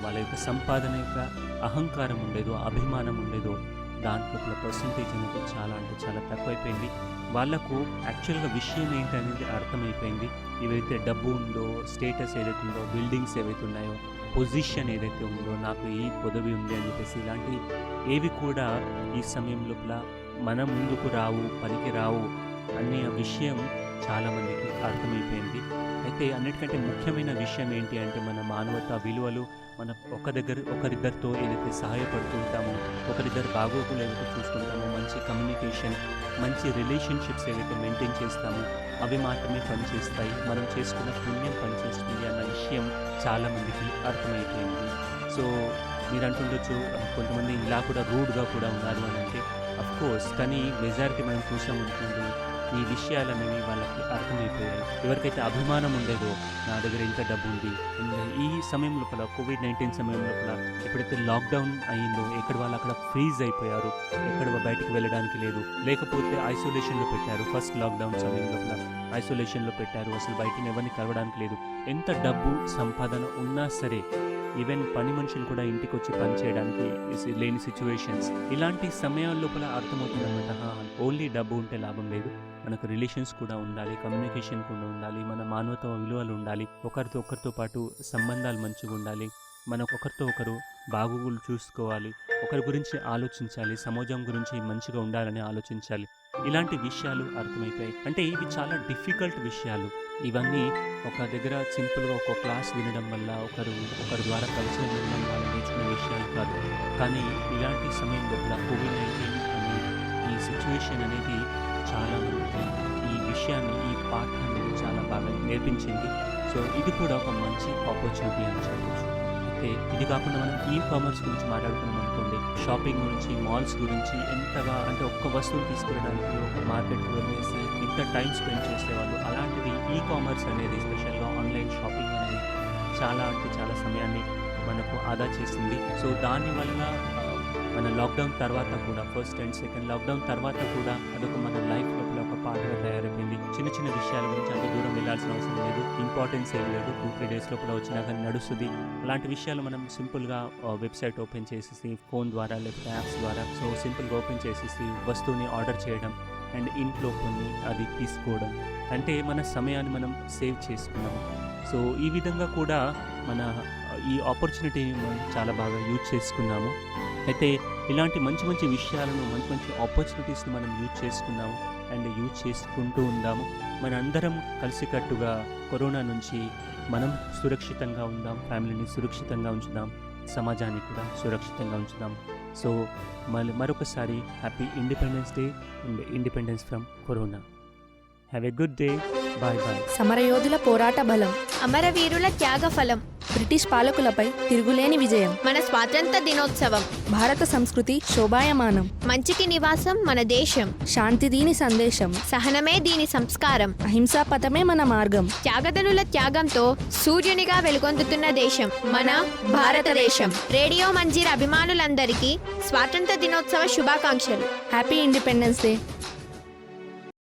Speaker 3: వాళ్ళ యొక్క సంపాదన యొక్క అహంకారం ఉండేదో, అభిమానం ఉండేదో, దాంట్లో పర్సంటేజ్ అనేది చాలా అంటే చాలా తక్కువైపోయింది. వాళ్ళకు యాక్చువల్గా విషయం ఏంటనేది అర్థమైపోయింది. ఏవైతే డబ్బు ఉందో, స్టేటస్ ఏదైతే ఉందో, బిల్డింగ్స్ ఏవైతే ఉన్నాయో, పొజిషన్ ఏదైతే ఉందో, నాకు ఈ పదవి ఉంది అని చెప్పేసి ఇలాంటి ఏవి కూడా ఈ సమయం లోపల మన ముందుకు రావు, పనికి రావు అనే విషయం చాలామందికి అర్థమైపోయింది. అయితే అన్నిటికంటే ముఖ్యమైన విషయం ఏంటి అంటే, మన మానవతా విలువలు, మన ఒకరిద్దరితో ఏదైతే సహాయపడుతూ ఉంటామో, ఒకరిద్దరు బాగోగులు ఏదైతే చూసుకుంటామో, మంచి కమ్యూనికేషన్, మంచి రిలేషన్షిప్స్ ఏవైతే మెయింటైన్ చేస్తామో అవి మాత్రమే పనిచేస్తాయి. మనం చేసుకున్న పుణ్యం పనిచేస్తుంది అన్న విషయం చాలామందికి అర్థమైపోయింది. సో మీరు అంటుండొచ్చు, కొంతమంది ఇలా కూడా రూడ్గా కూడా ఉన్నారు అని అంటే, అఫ్కోర్స్, కానీ మెజారిటీ మనం చూసామనుకోండి, ఈ విషయాలనేవి వాళ్ళకి అర్థమైపోయాయి. ఎవరికైతే అభిమానం ఉండేదో, నా దగ్గర ఇంత డబ్బు ఉంది, ఈ సమయం లోపల కోవిడ్-19 సమయం లోపల ఎప్పుడైతే లాక్డౌన్ అయ్యిందో, ఎక్కడ వాళ్ళు అక్కడ ఫ్రీజ్ అయిపోయారు, ఎక్కడ బయటకు వెళ్ళడానికి లేదు, లేకపోతే ఐసోలేషన్లో పెట్టారు. ఫస్ట్ లాక్డౌన్ సమయం లోపల ఐసోలేషన్లో పెట్టారు, అసలు బయటని ఎవరిని కలవడానికి లేదు. ఎంత డబ్బు సంపాదన ఉన్నా సరే, ఈవెన్ పని మనుషులు కూడా ఇంటికి వచ్చి పని చేయడానికి లేని సిచ్యువేషన్స్, ఇలాంటి సమయాల లోపల అర్థమవుతుంది అనమాట. ఓన్లీ డబ్బు ఉంటే లాభం లేదు, మనకు రిలేషన్స్ కూడా ఉండాలి, కమ్యూనికేషన్ కూడా ఉండాలి, మన మానవతా విలువలు ఉండాలి, ఒకరితో పాటు సంబంధాలు మంచిగా ఉండాలి, మనకు ఒకరితో ఒకరు బాగోగులు చూసుకోవాలి, ఒకరి గురించి ఆలోచించాలి, సమాజం గురించి మంచిగా ఉండాలని ఆలోచించాలి. ఇలాంటి విషయాలు అర్థమైపోయాయి. అంటే ఇవి చాలా డిఫికల్ట్ విషయాలు. ఇవన్నీ ఒక దగ్గర సింపుల్గా ఒక క్లాస్ వినడం వల్ల, ఒకరి ద్వారా కలిసి వినడం వల్ల నేర్చుకునే విషయాలు కాదు. కానీ ఇలాంటి సమయం లోపల కోవిడ్-19 అనే ఈ సిచ్యువేషన్ అనేది చాలా మందికి ఈ విషయాన్ని, ఈ పాఠాన్ని చాలా బాగా నేర్పించింది. సో ఇది కూడా ఒక మంచి ఆపర్చునిటీ అని చెప్పవచ్చు. అయితే ఇది కాకుండా మనం ఈ కామర్స్ గురించి మాట్లాడుకున్నాం అనుకోండి, షాపింగ్ గురించి, మాల్స్ గురించి, ఎంతగా అంటే ఒక్క వస్తువుని తీసుకెళ్ళడానికి ఒక మార్కెట్కి వెళ్ళేసి ఇంత టైం స్పెండ్ చేసేవాళ్ళు. అలాంటిది ఈ కామర్స్ అనేది, స్పెషల్గా ఆన్లైన్ షాపింగ్ అనేది చాలా అంటే చాలా సమయాన్ని మనకు ఆదా చేసింది. సో దానివల్ల మన లాక్డౌన్ తర్వాత కూడా, ఫస్ట్ అండ్ సెకండ్ లాక్డౌన్ తర్వాత కూడా అదొక మన లైఫ్ లోపల ఒక పార్ట్గా తయారైపోయింది. చిన్న చిన్న విషయాల గురించి అంత దూరం వెళ్ళాల్సిన అవసరం లేదు, ఇంపార్టెన్స్ ఏం లేదు, 2-3 డేస్ లోపల వచ్చినా కానీ నడుస్తుంది. అలాంటి విషయాలు మనం సింపుల్గా వెబ్సైట్ ఓపెన్ చేసేసి, ఫోన్ ద్వారా లేకపోతే యాప్స్ ద్వారా, సో సింపుల్గా ఓపెన్ చేసేసి వస్తువుని ఆర్డర్ చేయడం అండ్ ఇంట్లో కొన్ని అది తీసుకోవడం, అంటే మన సమయాన్ని మనం సేవ్ చేసుకున్నాము. సో ఈ విధంగా కూడా మన ఈ ఆపర్చునిటీని మనం చాలా బాగా యూజ్ చేసుకున్నాము. అయితే ఇలాంటి మంచి మంచి విషయాలను, మంచి మంచి ఆపర్చునిటీస్ని మనం యూజ్ చేసుకున్నాము అండ్ యూజ్ చేసుకుంటూ ఉందాము. మనందరం కలిసికట్టుగా కరోనా నుంచి మనం సురక్షితంగా ఉందాం, ఫ్యామిలీని సురక్షితంగా ఉంచుదాం, సమాజాన్ని కూడా సురక్షితంగా ఉంచుదాం. సో మరొకసారి happy independence day and independence from corona. Have a good day. Bye bye.
Speaker 1: సమరయోధుల పోరాట బలం,
Speaker 2: అమరవీరుల త్యాగ ఫలం,
Speaker 1: బ్రిటిష్ పాలకులపై తిరుగులేని విజయం,
Speaker 2: మన స్వాతంత్ర దినోత్సవం,
Speaker 1: భారత సంస్కృతి శోభాయమానం,
Speaker 2: మంచికి నివాసం మన దేశం,
Speaker 1: శాంతి దీని సందేశం,
Speaker 2: సహనమే దీని సంస్కారం,
Speaker 1: అహింసా పథమే మన మార్గం.
Speaker 2: త్యాగదనుల త్యాగంతో సూర్యునిగా వెలుగొందుతున్న దేశం మన భారతదేశం. రేడియో మంజీర్ అభిమానులందరికీ స్వాతంత్ర దినోత్సవ శుభాకాంక్షలు.
Speaker 1: Happy independence day.